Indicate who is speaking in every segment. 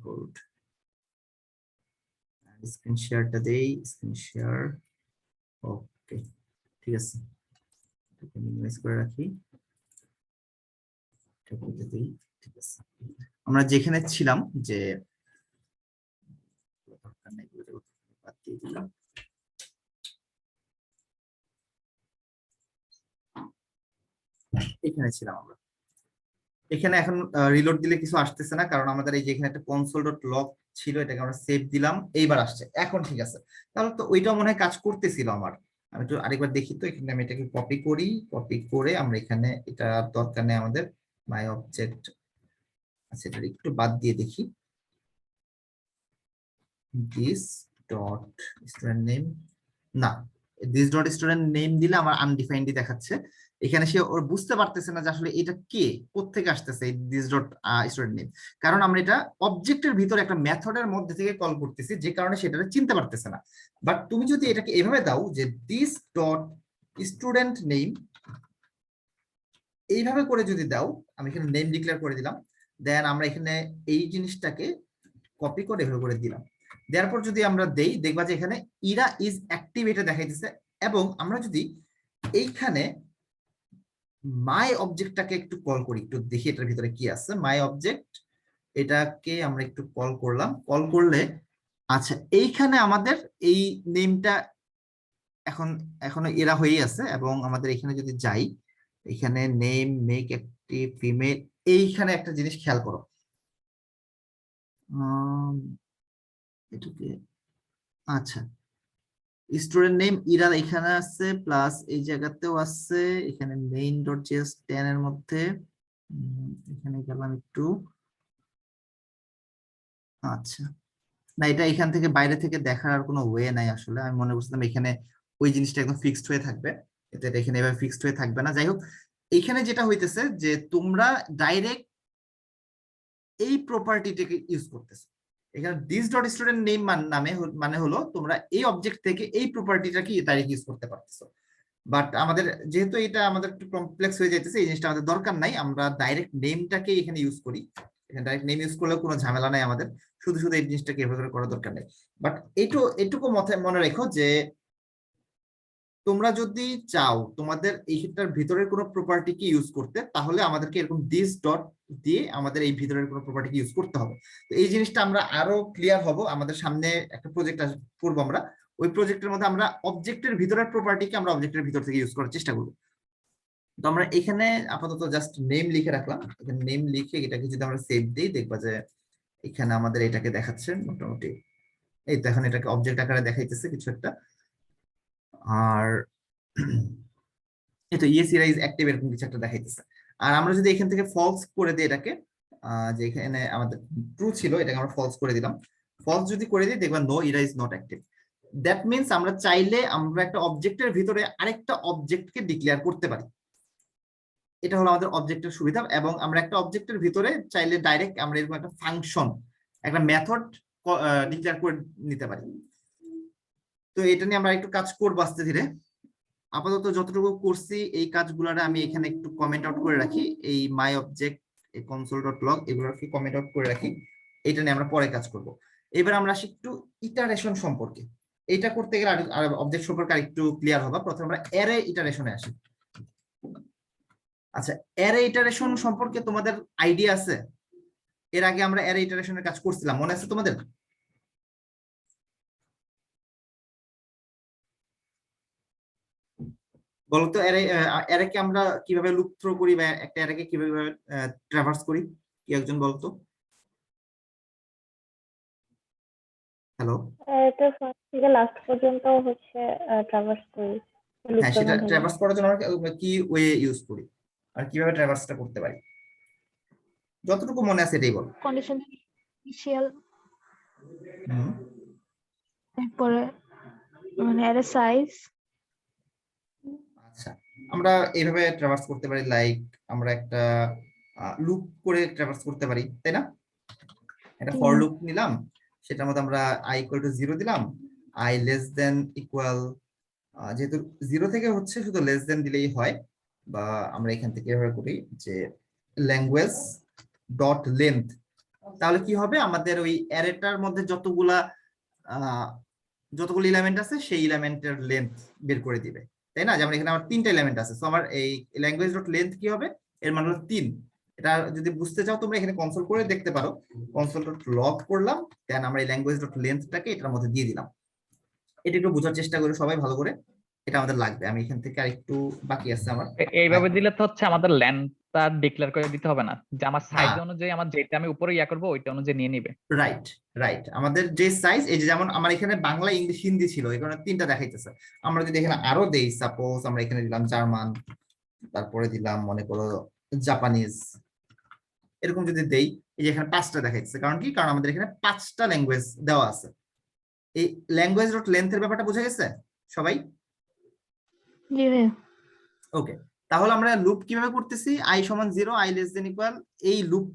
Speaker 1: Good. Screen শেয়ারটা দেই, screen share. ওকে, ঠিক আছে, এটাকে মিনিমাইজ করে রাখি। ঠিক আছে, আমরা যেখানে ছিলাম যে বাদ দিয়ে দিলাম। এখানে ছিলাম আমরা। এখানে এখন রিলোড দিলে কিছু আসতেছে না, কারণ আমাদের এই যে এখানে একটা console.log ছিল, এটাকে আমরা সেভ দিলাম, এইবার আসছে। এখন ঠিক আছে, তাহলে তো ওইটাও মনে হয় কাজ করতেছিল আমার। আমি একটু আরেকবার দেখি তো, এখানে আমি এটাকে কপি করি, কপি করে আমরা এখানে, এটা দরকার নেই আমাদের, মাই অবজেক্ট, আচ্ছা এটা একটু বাদ দিয়ে দেখি। দিস ডট স্টুডেন্ট নেম, না, দিস ডট স্টুডেন্ট নেম দিলে আমার আনডিফাইন্ডই দেখাচ্ছে। এখানে সে ওর বুঝতে পারতেছে না যে আসলে এটা কে, কোত্থেকে আসতেছে দিস ডট স্টুডেন্ট নেম, কারণ আমরা এটা অবজেক্টের ভিতরে একটা মেথডের মধ্যে থেকে কল করতেছি, যে কারণে সেটা চিনতে পারতেছে না। বাট তুমি যদি এটাকে এভাবে দাও যে দিস ডট স্টুডেন্ট নেম, এইভাবে করে যদি দাও, আমি এখানে নেম ডিক্লেয়ার করে দিলাম, দেন আমরা এখানে এই জিনিসটাকে কপি করে এভাবে করে দিলাম, দেওয়ার পর যদি আমরা দেই, দেখবা যে এখানে ইরা ইজ অ্যাক্টিভ এটা দেখাইতেছে। এবং আমরা যদি এইখানে মাই অবজেক্টটাকে একটু কল করি, একটু দেখি এটার ভিতরে কি আছে। মাই অবজেক্ট, এটাকে আমরা একটু কল করলাম, কল করলে আচ্ছা এইখানে আমাদের এই নেমটা এখন এখনো এরা হয়েই আছে। এবং আমাদের এখানে যদি যাই, এখানে নেম মেক একটি ফিমেল, এইখানে একটা জিনিস খেয়াল করো, এটাকে, আচ্ছা স্টুডেন্ট নেম ইরা এখানে আছে, প্লাস এই জায়গাতেও আছে, এখানে মেইন ডট জেএস 10 এর মধ্যে, এখানে গেলাম একটু, আচ্ছা না এটা এখান থেকে বাইরে থেকে দেখার আর কোনো ওয়ে নাই আসলে। আমি মনে করছিলাম এখানে ওই জিনিসটা একদম ফিক্সড হয়ে থাকবে, এটা এখানে এভাবে ফিক্সড হয়ে থাকবে না। যাই হোক, এখানে যেটা হইতেছে যে তোমরা ডাইরেক্ট এই প্রপার্টিটাকে ইউজ করতেছো। এখানে দিস ডট স্টুডেন্ট নেম নামে মানে হলো তোমরা এই অবজেক্ট থেকে এই প্রপার্টিটাকে ডাইরেক্ট ইউজ করতে পারতেছো। বাট আমাদের যেহেতু এটা আমাদের একটু কমপ্লেক্স হয়ে যাইতেছে, এই জিনিসটা আমাদের দরকার নাই, আমরা ডাইরেক্ট নেমটাকে এখানে ইউজ করি। এখানে ডাইরেক্ট নেম ইউজ করলেও কোনো ঝামেলা নাই আমাদের, শুধু শুধু এই জিনিসটাকে এভাবে করার দরকার নেই। বাট এইটুকু মনে রেখো যে তোমরা যদি চাও তোমাদের এইটার ভিতরের কোনো প্রপার্টিকে ইউজ করতে, তাহলে আমাদেরকে এরকম দিস ডট দিয়ে আমাদের এই ভিতরের কোনো প্রপার্টিকে ইউজ করতে হবে। তো এই জিনিসটা আমরা আরো ক্লিয়ার হব, আমাদের সামনে একটা প্রজেক্ট করবো আমরা, ওই প্রজেক্টের মধ্যে আমরা অবজেক্টের ভিতরের প্রপার্টিকে আমরা অবজেক্টের ভিতর থেকে ইউজ করার চেষ্টা করবো। তো আমরা এখানে আপাতত জাস্ট নেম লিখে রাখলাম, এখানে নেম লিখে এটাকে যদি আমরা সেভ দিই, দেখবা যে এখানে আমাদের এটাকে দেখাচ্ছে মোটামুটি, এই তো এখন এটাকে অবজেক্ট আকারে দেখাইতেছে কিছু একটা। আর এই তো ইয়েস ইরা ইজ অ্যাক্টিভ এরকম কিছু একটা দেখাইতেছে। আর আমরা যদি এখান থেকে ফলস করে দিই এটাকে, যে এখানে আমাদের ট্রু ছিল, এটাকে আমরা ফলস করে দিলাম, ফলস যদি করে দিই দেখবা no error is not active. That means আমরা চাইলে আমরা একটা অবজেক্টের ভিতরে আরেকটা অবজেক্টকে ডিক্লেয়ার করতে পারি। এটা হলো আমাদের অবজেক্টের সুবিধা। এবং আমরা একটা অবজেক্টের ভিতরে চাইলে ডাইরেক্ট আমরা এরকম একটা ফাংশন, একটা মেথড ডিক্লেয়ার করে নিতে পারি। তো এটা নিয়ে আমরা একটু কাজ করবো আস্তে ধীরে। আপাতত যতটুকু করছি এই কাজগুলোর আমি এখানে একটু কমেন্ট আউট করে রাখি, এই মাই অবজেক্ট, এই console.log এগুলোকে কমেন্ট আউট করে রাখি, এটা নিয়ে আমরা পরে কাজ করব। এবার আমরা আসি একটু ইটারেশন সম্পর্কে। এটা করতে গেলে অবজেক্ট সম্পর্কে আরেকটু ক্লিয়ার হবে। প্রথমে আমরা অ্যারে ইটারেশনে আসি। আচ্ছা, অ্যারে ইটারেশন সম্পর্কে তোমাদের আইডিয়া আছে? এর আগে আমরা অ্যারে ইটারেশনের কাজ করছিলাম, মনে আছে তোমাদের? বলতো অ্যারেকে আমরা কিভাবে লুপ থ্রো করি, বা একটা অ্যারেকে কিভাবে ট্রাভার্স করি, কি একজন বলতো? হ্যালো,
Speaker 2: এটা ফার্স্ট থেকে লাস্ট পর্যন্ত হচ্ছে ট্রাভার্স করি
Speaker 1: হ্যাঁ সেটা ট্রাভার্স করার জন্য আমরা কি ওয়ে ইউজ করি আর কিভাবে ট্রাভার্সটা করতে পারি, যতটুকু মনে আছে এটাই বল।
Speaker 2: কন্ডিশন ইনিশিয়াল,
Speaker 1: হুম,
Speaker 2: তারপরে মানে এর সাইজ।
Speaker 1: আচ্ছা আমরা এইভাবে ট্রাভার্স করতে পারি, লাইক আমরা একটা লুপ করে ট্রাভার্স করতে পারি, তাই না? একটা ফর লুপ নিলাম, সেটার মধ্যে আমরা i ইকুয়াল টু 0 দিলাম, i লেস দেন ইকুয়াল, যেহেতু 0 থেকে হচ্ছে শুধু লেস দেন দিলেই হয়, বা আমরা এখান থেকে এভাবে করি যে ল্যাঙ্গুয়েজ ডট লেন্থ, তাহলে কি হবে, আমাদের ওই অ্যারেটার মধ্যে যতগুলো এলিমেন্ট আছে সেই এলিমেন্টের লেন্থ বের করে দিবে, তাই না? যেমন এখানে আমার 3টা এলিমেন্ট আছে, তো আমার এই ল্যাঙ্গুয়েজ ডট লেন্থ কি হবে, এর মান হলো 3। এটা যদি বুঝতে চাও তোমরা এখানে কনসোল করে দেখতে পারো, কনসোল ডট লগ করলাম, দেন আমরা এই ল্যাঙ্গুয়েজ ডট লেন্থটাকে এটার মধ্যে দিয়ে দিলাম। এটা একটু বোঝার চেষ্টা করি সবাই ভালো করে, এটা আমাদের লাগবে। আমি এখান থেকে আরেকটু বাকি আছে আমার।
Speaker 3: এইভাবে দিলে তো হচ্ছে আমাদের লেন্থটা ডিক্লেয়ার করে দিতে হবে না, যে আমার সাইজ
Speaker 1: না,
Speaker 3: অনুযায়ী আমার যেটা আমি উপরে ইয়া করবো ওইটা অনুযায়ী নিয়ে নিবে।
Speaker 1: রাইট রাইট, আমাদের যে সাইজ, এই যে যেমন আমার এখানে বাংলা, ইংলিশ, হিন্দি ছিল, এই কারণে 3টা দেখাইতেছে। আমরা যদি এখানে আরো দেই, সাপোজ আমরা এখানে দিলাম জার্মান, তারপরে দিলাম মনে করো জাপানিজ, এরকম যদি দেই, এই যে এখানে 5টা দেখাইতেছে। কারণ কি, কারণ আমাদের এখানে 5টা ল্যাঙ্গুয়েজ দেওয়া আছে। এই ল্যাঙ্গুয়েজ ডট লেন্থের ব্যাপারটা বোঝা গেছে সবাই?
Speaker 2: জি ভাইয়া।
Speaker 1: ওকে, তাহলে আমরা লুপ কিভাবে করতেছি, i সমান 0, i লেস দেন ইকুয়াল, এই লুপ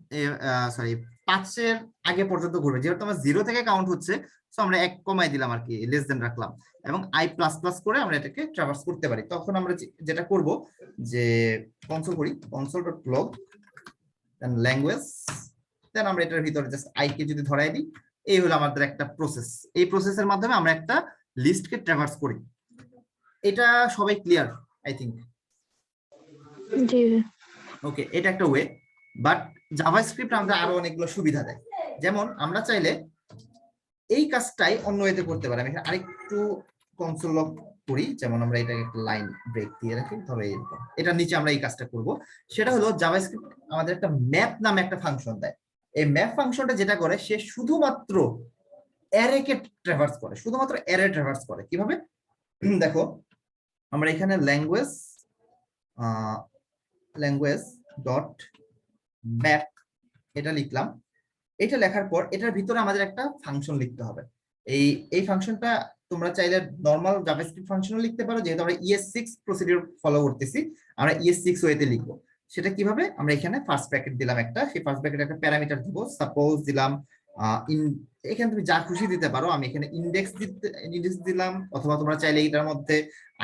Speaker 1: সরি 5-এর আগে পর্যন্ত ঘুরবে, যেহেতু আমার 0 থেকে কাউন্ট হচ্ছে, সো আমরা 1 কমাই দিলাম আর কি, লেস দেন রাখলাম, এবং i প্লাস প্লাস করে আমরা এটাকে ট্রাভার্স করতে পারি। তখন আমরা যেটা করব, যে কনসোল করি, কনসোল ডট লগ দেন ল্যাঙ্গুয়েজ, দেন আমরা এটার ভিতরে জাস্ট i কে যদি ধরাই দিই, এই হলো আমাদের একটা প্রসেস। এই প্রসেসের মাধ্যমে আমরা একটা লিস্টকে ট্রাভার্স করি। এটা সবাই ক্লিয়ার আই থিংক?
Speaker 2: জি ভাইয়া।
Speaker 1: ওকে, এটা একটা ওয়ে, বাট জাভাস্ক্রিপ্ট আমাদের আরো অনেকগুলো সুবিধা দেয়। যেমন আমরা চাইলে এই কাজটাই অন্য ওয়েতে করতে পারি। আমি এখানে আরেকটু কনসোল লগ করি, যেমন আমরা এটাকে একটা লাইন ব্রেক দিয়ে রাখি, ধরো এরকম, এটার নিচে আমরা এই কাজটা করব। সেটা হলো জাভাস্ক্রিপ্ট আমাদের একটা ম্যাপ নামে একটা ফাংশন দেয়। এই ম্যাপ ফাংশনটা যেটা করে, সে শুধুমাত্র অ্যারেকে ট্রাভার্স করে, শুধুমাত্র অ্যারে ট্রাভার্স করে। কিভাবে দেখো, আমরা এখানে ল্যাঙ্গুয়েজ ডট ম্যাপ এটা লিখলাম। এটা লেখার পর এটার ভিতরে আমাদের একটা ফাংশন লিখতে হবে। এই ফাংশনটা তোমরা চাইলে নরমাল জাভাস্ক্রিপ্ট ফাংশনও লিখতে পারো, যেহেতু আমরা ES6 প্রসিডিউর ফলো করতেছি, আমরা ES6 ওয়েতে লিখবো। সেটা কিভাবে, আমরা এখানে ফার্স্ট ব্র্যাকেট দিলাম একটা, সেই ফার্স্ট ব্র্যাকেটে একটা প্যারামিটার দিব, সাপোজ দিলাম এখানে তুমি যা খুশি দিতে পারো। আমি এখানে ইন্ডেক্স দিলাম, অথবা তোমরা চাইলে এটার মধ্যে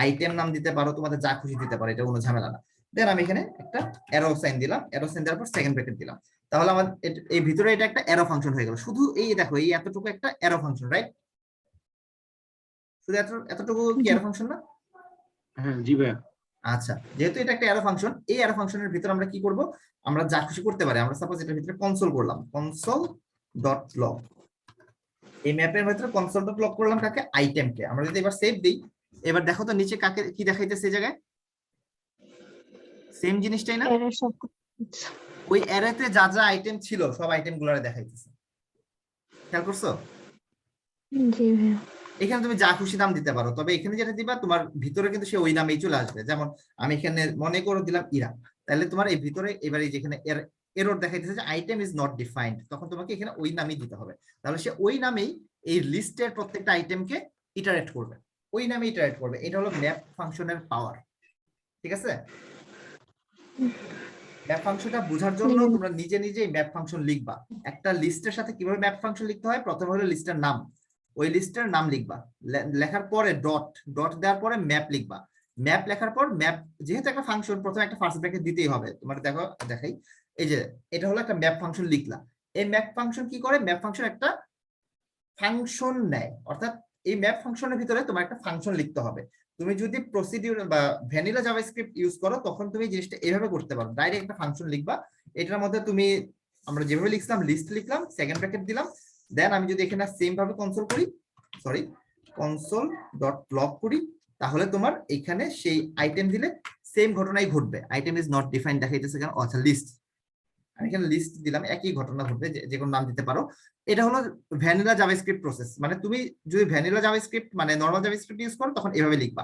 Speaker 1: আইটেম নাম দিতে পারো, তোমাদের যা খুশি দিতে পারো, এটা কোনো ঝামেলা না। দেন আমি এখানে একটা অ্যারো সাইন দিলাম, অ্যারো সাইন দেওয়ার পর সেকেন্ড ব্র্যাকেট দিলাম। তাহলে আমার এই ভিতরে এটা একটা অ্যারো ফাংশন হয়ে গেল। শুধু এই দেখো, এই এতটুকু একটা অ্যারো ফাংশন, রাইট? শুধু এতটুকু কি অ্যারো ফাংশন না?
Speaker 4: হ্যাঁ জি ভাইয়া।
Speaker 1: আচ্ছা, যেহেতু এটা একটা অ্যারো ফাংশন, এই অ্যারো ফাংশনের ভিতরে আমরা কি করব, আমরা যা খুশি করতে পারি। আমরা সাপোজ এটার ভিতরে কনসোল করলাম, কনসোল ডট লগ, এই ম্যাপের ভিতরে কনসোল ডট লগ করলাম কাকে, আইটেমকে। আমরা যদি এবার সেভ দিই, এবার দেখো তো নিচে কাকে কি দেখাইতেছে, এই জায়গায় সেম জিনিসটাই না?
Speaker 2: এরর সব।
Speaker 1: ওই অ্যারেতে যা যা আইটেম ছিল সব আইটেম গুলারে দেখাইতেছে। খেয়াল করছো?
Speaker 2: জি ভাইয়া।
Speaker 1: এখানে তুমি যা খুশি নাম দিতে পারো, তবে এখানে যেটা দিবা তোমার ভিতরে কিন্তু সে ওই নামেই চলে আসবে। যেমন আমি এখানে মনে করে দিলাম ইরা, তাহলে তোমার এই ভিতরে এবারে যেখানে এরর দেখাইতেছে যে আইটেম ইজ নট ডিফাইন্ড, তখন তোমাকে এখানে ওই নামই দিতে হবে। তাহলে সে ওই নামেই এই লিস্টের প্রত্যেকটা আইটেমকে ইটারেট করবে, ওই নামে ইটারেট করবে। এটা হলো ম্যাপ ফাংশনের পাওয়ার। ঠিক আছে? ম্যাপ ফাংশনটা বোঝার জন্য তোমরা নিজে নিজেই ম্যাপ ফাংশন লিখবা। একটা লিস্টের সাথে কিভাবে ম্যাপ ফাংশন লিখতে হয়, প্রথমে হলো লিস্টের নাম, ওই লিস্টের নাম লিখবা, লেখার পরে ডট দেওয়ার পরে ম্যাপ লিখবা। ম্যাপ লেখার পর ম্যাপ, যেহেতু একটা ফাংশন, প্রথমে একটা ফার্স্ট ব্র্যাকেট দিতেই হবে। তোমার দেখো দেখাই, এই যে এটা হলো একটা ম্যাপ ফাংশন লিখলা। এই ম্যাপ ফাংশন কি করে, ম্যাপ ফাংশন একটা ফাংশন নেয়, অর্থাৎ এই ম্যাপ ফাংশনের ভিতরে তোমার একটা ফাংশন লিখতে হবে। তুমি যদি প্রসিডিউর বা ভ্যানিলা জাভাস্ক্রিপ্ট ইউজ করো, তখন তুমি জিনিসটা এইভাবে করতে পারো, ডাইরেক্ট একটা ফাংশন লিখবা। এটার মধ্যে তুমি, আমরা যেভাবে লিখলাম, লিস্ট লিখলাম, সেকেন্ড ব্র্যাকেট দিলাম। দেন আমি যদি এখানে সেম ভাবে কনসোল ডট লগ করি, তাহলে তোমার এখানে সেই আইটেম দিলে সেম ঘটনাই ঘটবে। আইটেম ইজ নট ডিফাইন্ড দেখাইতেছে কেন, আচ্ছা লিস্ট, আমি এখানে লিস্ট দিলাম, একই ঘটনা ঘটবে, যে কোনো নাম দিতে পারো। এটা হলো ভ্যানিলা জাভাস্ক্রিপ্ট প্রসেস। মানে তুমি যদি ভ্যানিলা জাভাস্ক্রিপ্ট মানে নরমাল জাভাস্ক্রিপ্ট ইউজ করো, তখন এভাবে লিখবা।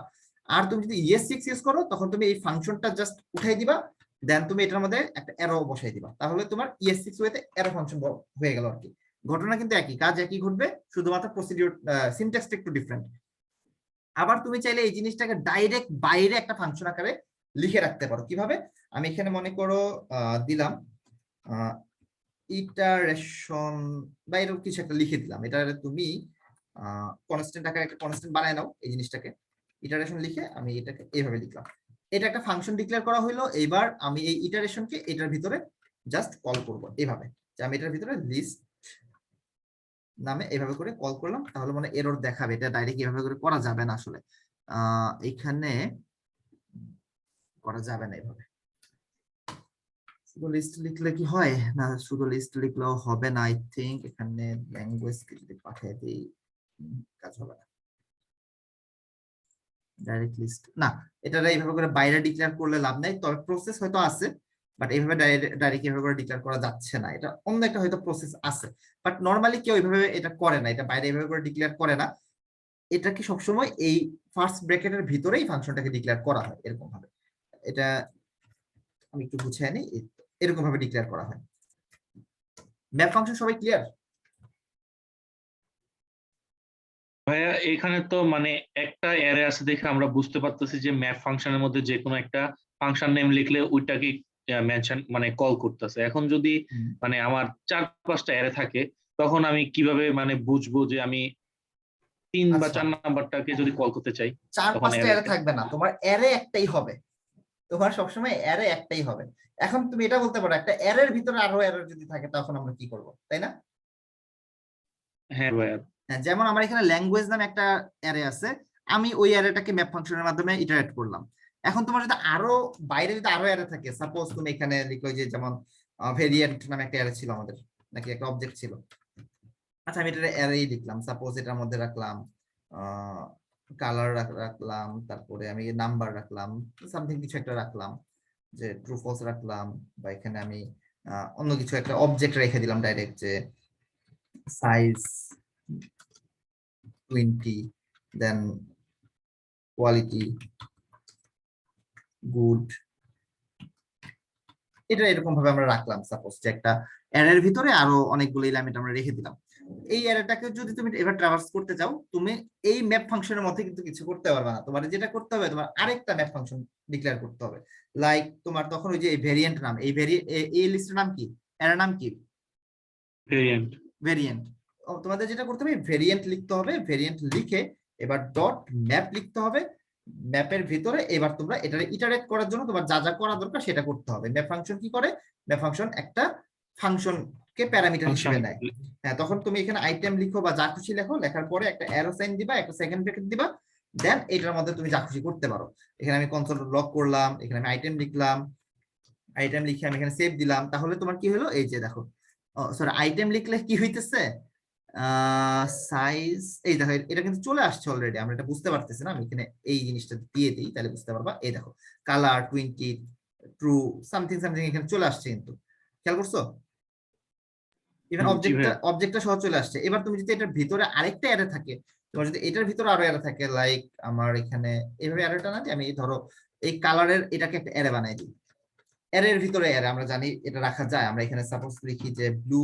Speaker 1: আর তুমি যদি ES6 ইউজ করো, তখন তুমি এই ফাংশনটা জাস্ট উঠাই দিবা, দেন তুমি এটার মধ্যে একটা অ্যারো বসাই দিবা, তাহলে তোমার ES6 ওয়েতে অ্যারো ফাংশন হয়ে গেল আর কি। ঘটনা কিন্তু একই, কাজ একই ঘটবে, শুধুমাত্র প্রসিডিউর সিনট্যাক্সটা একটু ডিফারেন্ট। আবার তুমি চাইলে এই জিনিসটাকে ডাইরেক্ট বাইরে একটা ফাংশন আকারে লিখে রাখতে পারো। কিভাবে, আমি এখানে মনে করো দিলাম ইটারেশন বা এরকম কিছু একটা লিখে দিলাম। এটা তুমি কনস্ট্যান্ট আকারে একটা কনস্ট্যান্ট বানায় নাও, এই জিনিসটাকে ইটারেশন লিখে আমি এটাকে এইভাবে লিখলাম। এটা একটা ফাংশন ডিক্লেয়ার করা হলো। এইবার আমি এই ইটারেশনকে এটার ভিতরে জাস্ট কল করব এইভাবে, যে আমি এটার ভিতরে লিস্ট নামে এইভাবে করে কল করলাম, তাহলে মানে এরর দেখাবে। এটা ডাইরেক্ট এইভাবে করে করা যাবে না আসলে, এখানে করা যাবে না এইভাবে। শুধু লিস্ট লিখলে কি হয় না, শুধু লিস্ট লিখলেও হবে না। আই থিঙ্ক এখানে ল্যাঙ্গুয়েজ কে যদি পাঠিয়ে দিই কাজ হবে না। ডাইরেক্ট লিস্ট না, এটা এইভাবে করে বাইরে ডিক্লেয়ার করলে লাভ নাই, তবে প্রসেস হয়তো আছে, বাট এইভাবে ডাইরেক্ট এইভাবে করে ডিক্লেয়ার করা যাচ্ছে না। এটা অন্য একটা হয়তো প্রসেস আছে, বাট নরমালি কেউ এইভাবে এটা করে না, এটা বাইরে এইভাবে করে ডিক্লেয়ার করে না। এটা কি সবসময় এই ফার্স্ট ব্র্যাকেটের ভিতরেই ফাংশনটাকে ডিক্লেয়ার করা হয় এরকম ভাবে। এটা আমি একটু বুঝিয়ে নিই, এরকম ভাবে ডিক্লেয়ার করা হয়। ম্যাপ ফাংশন সবাই ক্লিয়ার?
Speaker 5: ভাইয়া এখানে তো মানে একটা অ্যারে আছে দেখে আমরা বুঝতে পারতেছি যে ম্যাপ ফাংশনের মধ্যে যে কোনো একটা ফাংশন নেম লিখলে ওইটাকে মেনশন মানে কল করতেছে। এখন যদি মানে আমার 4-5টা অ্যারে থাকে, তখন আমি কিভাবে মানে বুঝবো যে আমি 3 বা
Speaker 1: আচ্ছা।
Speaker 5: 4 নাম্বারটাকে যদি কল করতে চাই? তখন
Speaker 1: 4-5টা অ্যারে
Speaker 5: array
Speaker 1: থাকবে না, তোমার অ্যারে একটাই হবে। তোমার সবসময় অ্যারে একটাই হবে। এখন তুমি এটা বলতে পারো একটা অ্যারের ভিতরে আরো অ্যারে যদি থাকে তখন আমরা কি করব, তাই না?
Speaker 5: হ্যাঁ ভাইয়া।
Speaker 1: হ্যাঁ, যেমন আমার এখানে ল্যাঙ্গুয়েজ নামে একটা অ্যারে আছে, আমি ওই অ্যারেটাকে ম্যাপ ফাংশনের মাধ্যমে ইটারেট করলাম। এখন তোমার যদি আরো বাইরে যদি আরো অ্যারে থাকে, সাপোজ তুমি এখানে লিখলো যে যেমন ভেরিয়েন্ট নামে একটা অ্যারে ছিল আমাদের, নাকি একটা অবজেক্ট ছিল। আচ্ছা, আমি এটা অ্যারেই লিখলাম, সাপোজ এটার মধ্যে রাখলাম কালার রাখলাম, তারপরে আমি নাম্বার রাখলাম, সামথিং কিছু একটা রাখলাম, যে ট্রু ফলস রাখলাম, বা এখানে আমি অন্য কিছু একটা অবজেক্ট রেখে দিলাম ডাইরেক্ট, যে সাইজ 20, দেন কোয়ালিটি গুড। এটা এরকম ভাবে আমরা রাখলাম, সাপোজ যে একটা অ্যারের ভিতরে আরো অনেকগুলো এলিমেন্ট আমরা রেখে দিলাম। এই অ্যারেটাকে যদি তুমি এবার ট্রাভার্স করতে চাও, তুমি এই ম্যাপ ফাংশনের মধ্যে কিন্তু কিছু করতে পারবে না। তোমার যেটা করতে হবে, তোমার আরেকটা ম্যাপ ফাংশন ডিক্লেয়ার করতে হবে। লাইক তোমার তখন ওই যে ভেরিয়েন্ট নাম, এই লিস্টের নাম কি, অ্যারে নাম কি,
Speaker 5: ভেরিয়েন্ট।
Speaker 1: ভেরিয়েন্ট। তোমাদের যেটা করতে হবে, ভেরিয়েন্ট লিখতে হবে, ভেরিয়েন্ট লিখে এবার ডট ম্যাপ লিখতে হবে। ম্যাপের ভিতরে এবার তোমরা এটা ইটারেট করার জন্য তোমার যা যা করা দরকার সেটা করতে হবে। ম্যাপ ফাংশন কি করে, ম্যাপ ফাংশন একটা ফাংশনকে প্যারামিটার হিসেবে নেয়। হ্যাঁ, তখন তুমি এখানে আইটেম লিখো বা যা খুশি লেখো, লেখার পরে একটা অ্যারো সাইন দিবা, একটা সেকেন্ড ব্র্যাকেট দিবা, দেন এটার মধ্যে তুমি যা খুশি করতে পারো। এখানে আমি কনসোল লক করলাম, এখানে আমি আইটেম লিখলাম, আইটেম লিখে আমি এখানে সেভ দিলাম, তাহলে তোমার কি হলো, এই যে দেখো, সরি আইটেম লিখলে কি হইতেছে, সাইজ, এই দেখো এটা কিন্তু চলে আসছে অলরেডি, আমরা এটা বুঝতে পারতেছি না। আমি এখানে এই জিনিসটা দিয়ে দিই, তাহলে বুঝতে পারবা। এই দেখো কালার 20 ট্রু সামথিং সামথিং এখানে চলে আসছে, কিন্তু খেয়াল করছো? ইভেন অবজেক্টটা সহ চলে আসছে। এবার তুমি যদি এটার ভিতরে আরেকটা অ্যারে থাকে, তোমার যদি এটার ভিতরে আরো অ্যারে থাকে, লাইক আমার এখানে এইভাবে অ্যারেটা না দিয়ে আমি ধরো এই কালারের এটাকে একটা অ্যারে বানাই দিই। অ্যারের ভিতরে অ্যারে আমরা জানি এটা রাখা যায়। আমরা এখানে সাপোজ লিখি যে ব্লু,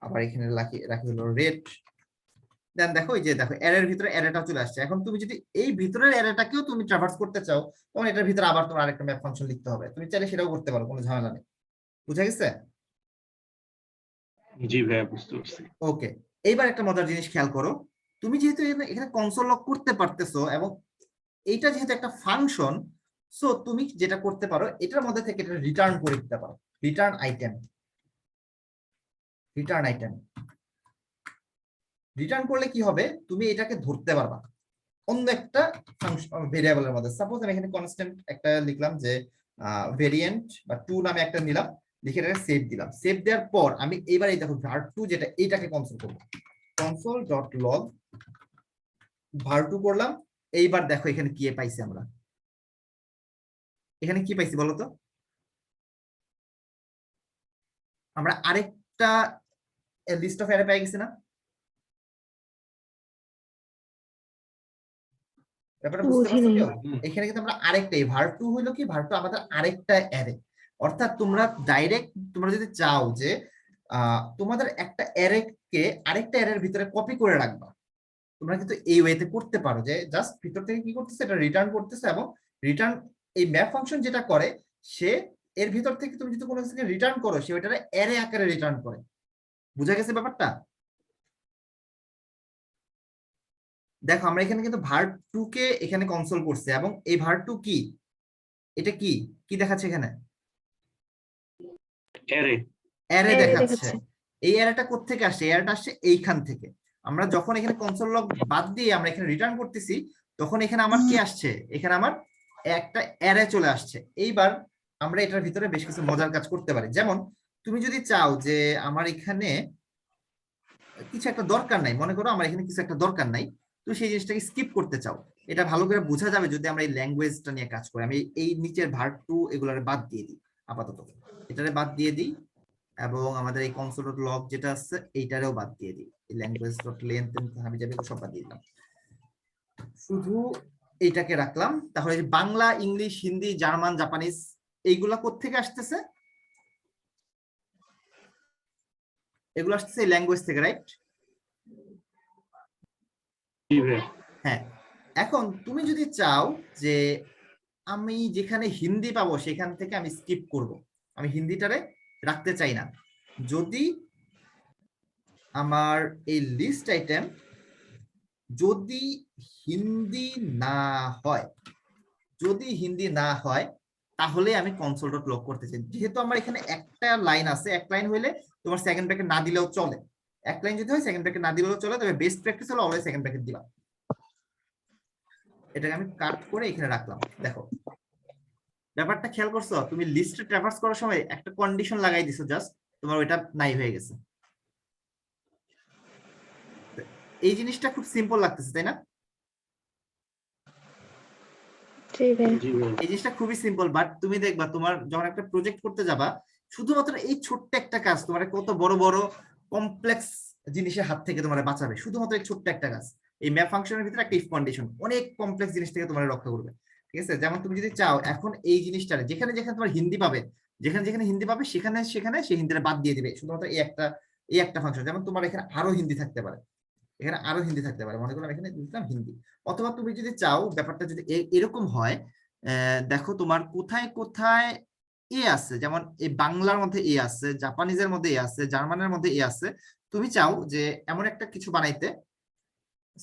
Speaker 1: আবার এখানে রাখি হলো রেড, দেন দেখো এই যে দেখো অ্যারের ভিতরে অ্যারেটা চলে আসছে। এখন তুমি যদি এই ভিতরের অ্যারেটাকেও তুমি ট্রাভার্স করতে চাও, তখন এটার ভিতরে আবার তোমার আরেকটা ম্যাপ ফাংশন লিখতে হবে। তুমি চাইলে সেটাও করতে পারো, কোনো ঝামেলা নেই। বুঝা গেছে?
Speaker 5: জি ভাইয়া, বুঝতে পারছি।
Speaker 1: ওকে, এইবার একটা মজার জিনিস খেয়াল করো। তুমি যেহেতু এখানে কনসোল লক করতে পারতেছো, এবং এইটা যেহেতু একটা ফাংশন, সো তুমি যেটা করতে পারো, এটার মধ্যে থেকে এটা রিটার্ন করে দিতে পারো। Return item, return item return করলে কি হবে, তুমি এটাকে ধরতে পারবা অন্য একটা ভেরিয়েবলের মধ্যে। সাপোজ আমি এখানে কনস্ট্যান্ট একটা লিখলাম, যে ভেরিয়েন্ট বা 2 নামে একটা নিলাম, লিখে এটাকে সেভ দিলাম। সেভ দেওয়ার পর আমি এবার এই দেখো var2 যেটা, এইটাকে কনসোল করব, console.log var2 করলাম। এইবার দেখো এখানে কি পাইছি আমরা, এখানে কি পাইছি বলো তো? আমরা আরেকটা লিস্ট অফ অ্যারে পেয়ে গেছি না? ব্যাপারটা বুঝতে পারছো কেউ? এখানে কিন্তু আমরা আরেকটাই var2 হইলো কি, var2 আমাদের আরেকটা অ্যারে। অর্থাৎ তোমরা যদি চাও যে তোমাদের একটা অ্যারে কে আরেকটা অ্যারের ভিতরে কপি করে রাখবা, তোমরা কিন্তু এই ওয়েতে করতে পারো, যে জাস্ট ভিতর থেকে কি করতেছে, এটা রিটার্ন করতেছে, এবং রিটার্ন এই ম্যাপ ফাংশন যেটা করে, সে এর ভিতর থেকে তুমি যদি কোনো কিছু রিটার্ন করো, সে ওইটা অ্যারে আকারে রিটার্ন করে। বুঝা গেছে ব্যাপারটা? দেখো আমরা এখানে কিন্তু var2 কে এখানে কনসোল করছে, এবং এই var2 কি, এটা কি কি দেখাচ্ছে এখানে,
Speaker 5: অ্যারে।
Speaker 1: অ্যারে
Speaker 2: Array
Speaker 1: দেখাচ্ছে।
Speaker 2: দেখাচ্ছে।
Speaker 1: এই অ্যারেটা কোত্থেকে আসছে? অ্যারেটা আসছে এইখান থেকে। আমরা যখন এখানে কনসোল লগ বাদ দিয়ে আমরা এখানে রিটার্ন করতেছি, তখন এখানে আমার কি আসছে? এখানে আমার একটা অ্যারে চলে আসছে। এইবার আমরা এটার ভিতরে বেশ কিছু মজার কাজ করতে পারি। যেমন তুমি যদি চাও যে আমার এখানে কিছু একটা দরকার নাই, মনে করো আমার এখানে কিছু একটা দরকার নাই, তুমি সেই জিনিসটাকে স্কিপ করতে চাও, এটা ভালো করে বোঝা যাবে যদি আমরা এই ল্যাঙ্গুয়েজটা নিয়ে কাজ করি। আমি এই নিচের ভার্ব টু এগুলারে বাদ দিয়ে দিই, আপাতত এটারে বাদ দিয়ে দিই, এবং আমাদের এই কনসোল ডট লগ যেটা আছে এইটারেও বাদ দিয়ে দিই। এই ল্যাঙ্গুয়েজ ডট লেন্থ আমি যাবে সব বাদ দিয়ে দিলাম, শুধু এইটাকে রাখলাম। তাহলে Bangla, English, Hindi, German, Japanese এইগুলা কোত্থেকে আসতেছে? এগুলো আসতেছে এই ল্যাঙ্গুয়েজ থেকে, রাইট?
Speaker 4: জি ভাইয়া।
Speaker 1: হ্যাঁ, এখন তুমি যদি চাও যে আমি যেখানে হিন্দি পাবো সেখান থেকে আমি স্কিপ করব, আমি হিন্দিটারে রাখতে চাই না, যদি আমার এই লিস্ট আইটেম যদি হিন্দি না হয়, যদি হিন্দি না হয় তাহলে আমি কনসোল ডট লগ করতে চাই। যেহেতু আমার এখানে একটা লাইন আছে, এক লাইন হইলে তোমার সেকেন্ড ব্র্যাকেট না দিলেও চলে, এক লাইন যদি হয় সেকেন্ড ব্র্যাকেট না দিলেও চলে, তবে বেস্ট প্র্যাকটিস হলো অলওয়েজ সেকেন্ড ব্র্যাকেট দিবা। এটাকে আমি কাট করে এখানে রাখলাম। দেখো ব্যাপারটা খেয়াল করছো, তুমি লিস্টে ট্রাভার্স করার সময় একটা কন্ডিশন লাগাই দিছো, জাস্ট তোমার ওইটা নাই হয়ে গেছে। এই জিনিসটা খুব সিম্পল লাগতেছে, তাই না?
Speaker 2: জি ভাইয়া।
Speaker 4: জি ভাইয়া।
Speaker 1: এই জিনিসটা খুবই সিম্পল, বাট তুমি দেখবা তোমার যখন একটা প্রজেক্ট করতে যাবা, শুধুমাত্র এই ছোট্ট একটা কাজ তোমার কত বড় বড় কমপ্লেক্স জিনিসের হাত থেকে তোমার বাঁচাবে। শুধুমাত্র এই ছোট্ট একটা কাজ, এই ম্যাপ ফাংশনের ভিতরে একটা ইফ কন্ডিশন অনেক কমপ্লেক্স জিনিস থেকে তোমার রক্ষা করবে। ঠিক আছে, যেমন তুমি যদি চাও এখন এই জিনিসটা যেখানে যেখানে তোমার হিন্দি পাবে, যেখানে যেখানে হিন্দি পাবে সেখানে সেখানে সেই হিন্দিটা বাদ দিয়ে দিবে, শুধুমাত্র এই একটা ফাংশন। যেমন তোমার এখানে আরো হিন্দি থাকতে পারে, এখানে আরো হিন্দি থাকতে পারে, মনে করলাম এখানে দিলাম হিন্দি। অথবা তুমি যদি চাও ব্যাপারটা যদি এরকম হয়, দেখো তোমার কোথায় কোথায় এ আছে, যেমন এই বাংলার মধ্যে এ আছে, জাপানিজের মধ্যে এ আছে, জার্মানের মধ্যে এ আছে। তুমি চাও যে এমন একটা কিছু বানাইতে,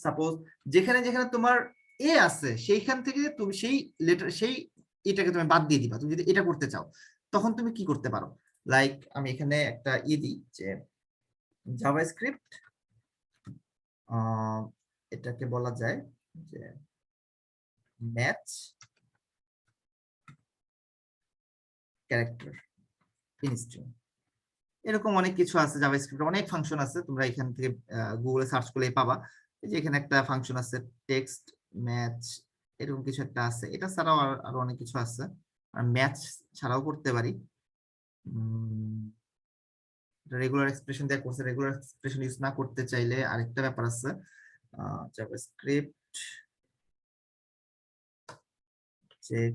Speaker 1: সাপোজ যেখানে যেখানে তোমার এ আছে সেইখান থেকে তুমি সেই লেটার সেই এটাকে তুমি বাদ দিয়ে দিবা। তুমি যদি এটা করতে চাও তখন তুমি কি করতে পারো, লাইক আমি এখানে একটা দিই যে জাভাস্ক্রিপ্ট, এটাকে বলা যায় যে ম্যাচ ক্যারেক্টার ইনস্ট্রিং, এরকম অনেক কিছু আছে। জাভাস্ক্রিপ্টে অনেক ফাংশন আছে, তোমরা এখান থেকে গুগলে সার্চ করলে পাবা। এই যে এখানে একটা ফাংশন আছে টেক্সট ম্যাচ, এরকম কিছু একটা আছে। এটা ছাড়াও আরো অনেক কিছু আছে, আর ম্যাচ ছাড়াও করতে পারি। রেগুলার এক্সপ্রেশন দিয়ে করছে, রেগুলার এক্সপ্রেশন ইউজ না করতে চাইলে আরেকটা ব্যাপার আছে, জাভাস্ক্রিপ্ট চেক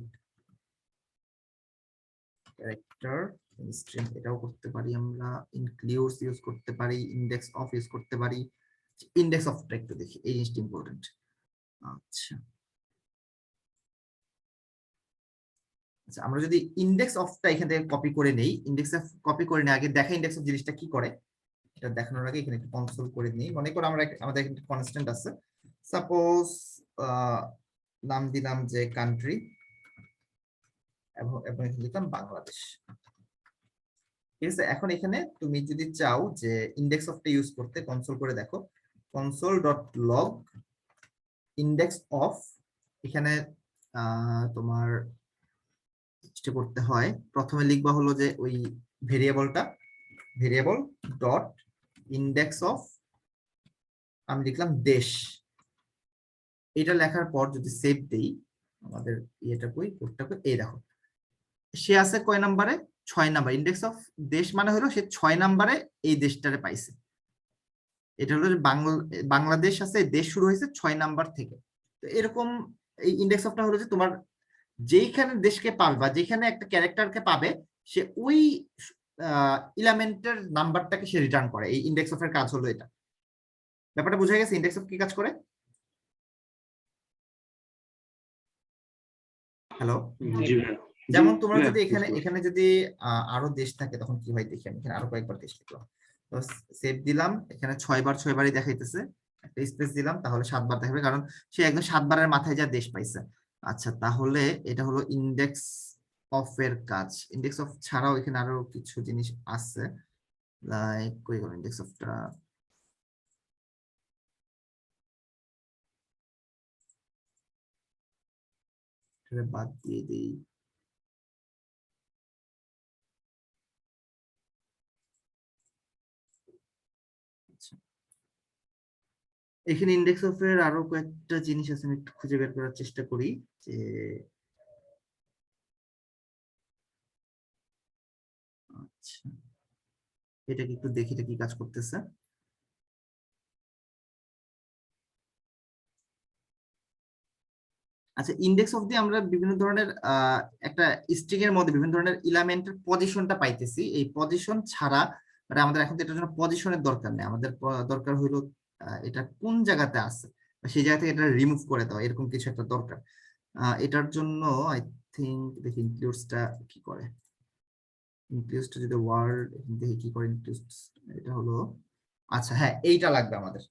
Speaker 1: ক্যারেক্টার স্ট্রিং, এটাও করতে পারি আমরা। ইনক্লুডস ইউজ করতে পারি, ইন্ডেক্স অফ ইউজ করতে পারি। ইন্ডেক্স অফটা একটু দেখি, এই জিনিসটা ইম্পর্টেন্ট। আচ্ছা আচ্ছা, আমরা যদি ইন্ডেক্স অফটা এখান থেকে কপি করে নেই, ইন্ডেক্স অফ কপি করে নিয়ে আগে দেখা ইন্ডেক্স অফ জিনিসটা কি করে এটা দেখানোর আগে এখানে একটু কনসোল করে নিই। মনে করো আমরা আমাদের একটা কনস্ট্যান্ট আছে, সাপোজ নাম দিলাম যে কান্ট্রি, এবং এখানে লিখলাম বাংলাদেশ। ঠিক আছে, এখন এখানে তুমি যদি চাও যে ইন্ডেক্স অফটা ইউজ করতে, কনসোল করে দেখো console dot log index of, এখানে তোমার যেটা করতে হয় প্রথমে লিখবা হলো যে ওই ভেরিয়েবল ডট ইন্ডেক্স অফ, আমি লিখলাম দেশ। এটা লেখার পর যদি সেভ দেই, আমাদের ইয়েটা কই, কোডটা কই, এই দেখো সে আছে কয় নাম্বারে, 6 নাম্বার। ইন্ডেক্স অফ দেশ মানে হলো সে 6 নাম্বারে এই দেশটারে পাইছে। এটা হলো যে বাংলাদেশ আছে, দেশ শুরু হয়েছে 6 নাম্বার থেকে। তো এরকম এই ইন্ডেক্স অফটা হলো যে তোমার যেইখানে দেশকে পাবে বা যেখানে একটা ক্যারেক্টারকে পাবে, সে ওই এলিমেন্টের নাম্বারটাকে সে রিটার্ন করে। এই ইন্ডেক্স অফ এর কাজ হলো এটা। ব্যাপারটা বোঝা গেছে ইন্ডেক্স অফ কি কাজ করে? হ্যালো,
Speaker 4: জি ভাইয়া।
Speaker 1: যেমন তোমরা
Speaker 4: হ্যাঁ,
Speaker 1: যদি
Speaker 4: বুঝতে পারছি।
Speaker 1: এখানে যদি আরো দেশ থাকে তখন কি হয় দেখি। আমি এখানে আরো কয়েকবার দেশ লিখলাম, তো সেভ দিলাম, এখানে 6 বারই দেখাইতেছে। একটা স্পেস দিলাম, তাহলে 7 বার দেখাবে, কারণ সে একদম 7 বারের মাথায় যা দেশ পাইছে। আচ্ছা, তাহলে এটা হলো ইন্ডেক্স অফ এর কাজ। ইন্ডেক্স অফ ছাড়াও এখানে আরো কিছু জিনিস আছে, লাইক কই গেল ইন্ডেক্স অফটা, বাদ দিয়ে দিই। আচ্ছা, এখানে ইন্ডেক্স অফ এর আরো কয়েকটা জিনিস আছে, আমি একটু খুঁজে বের করার চেষ্টা করি যে আচ্ছা এটাকে একটু দেখি এটা কি কাজ করতেছে। আচ্ছা, ইন্ডেক্স অফ দিয়ে আমরা বিভিন্ন ধরনের একটা স্ট্রিং এর মধ্যে বিভিন্ন ধরনের এলিমেন্টের পজিশনটা পাইতেছি। এই পজিশন ছাড়া মানে আমাদের এখন তো এটার জন্য পজিশনের দরকার নেই, আমাদের দরকার হইলো এটা কোন জায়গাতে আছে, সেই জায়গা থেকে এটা রিমুভ করে দেওয়া, এরকম কিছু একটা দরকার। এটার জন্য আই থিঙ্ক দেখি ইনক্লুডসটা কি করে। ইনক্লুডসটা যদি ওয়ার্ড দেখি কি করে ইনক্লুডস, এটা হলো আচ্ছা হ্যাঁ এইটা লাগবে আমাদের।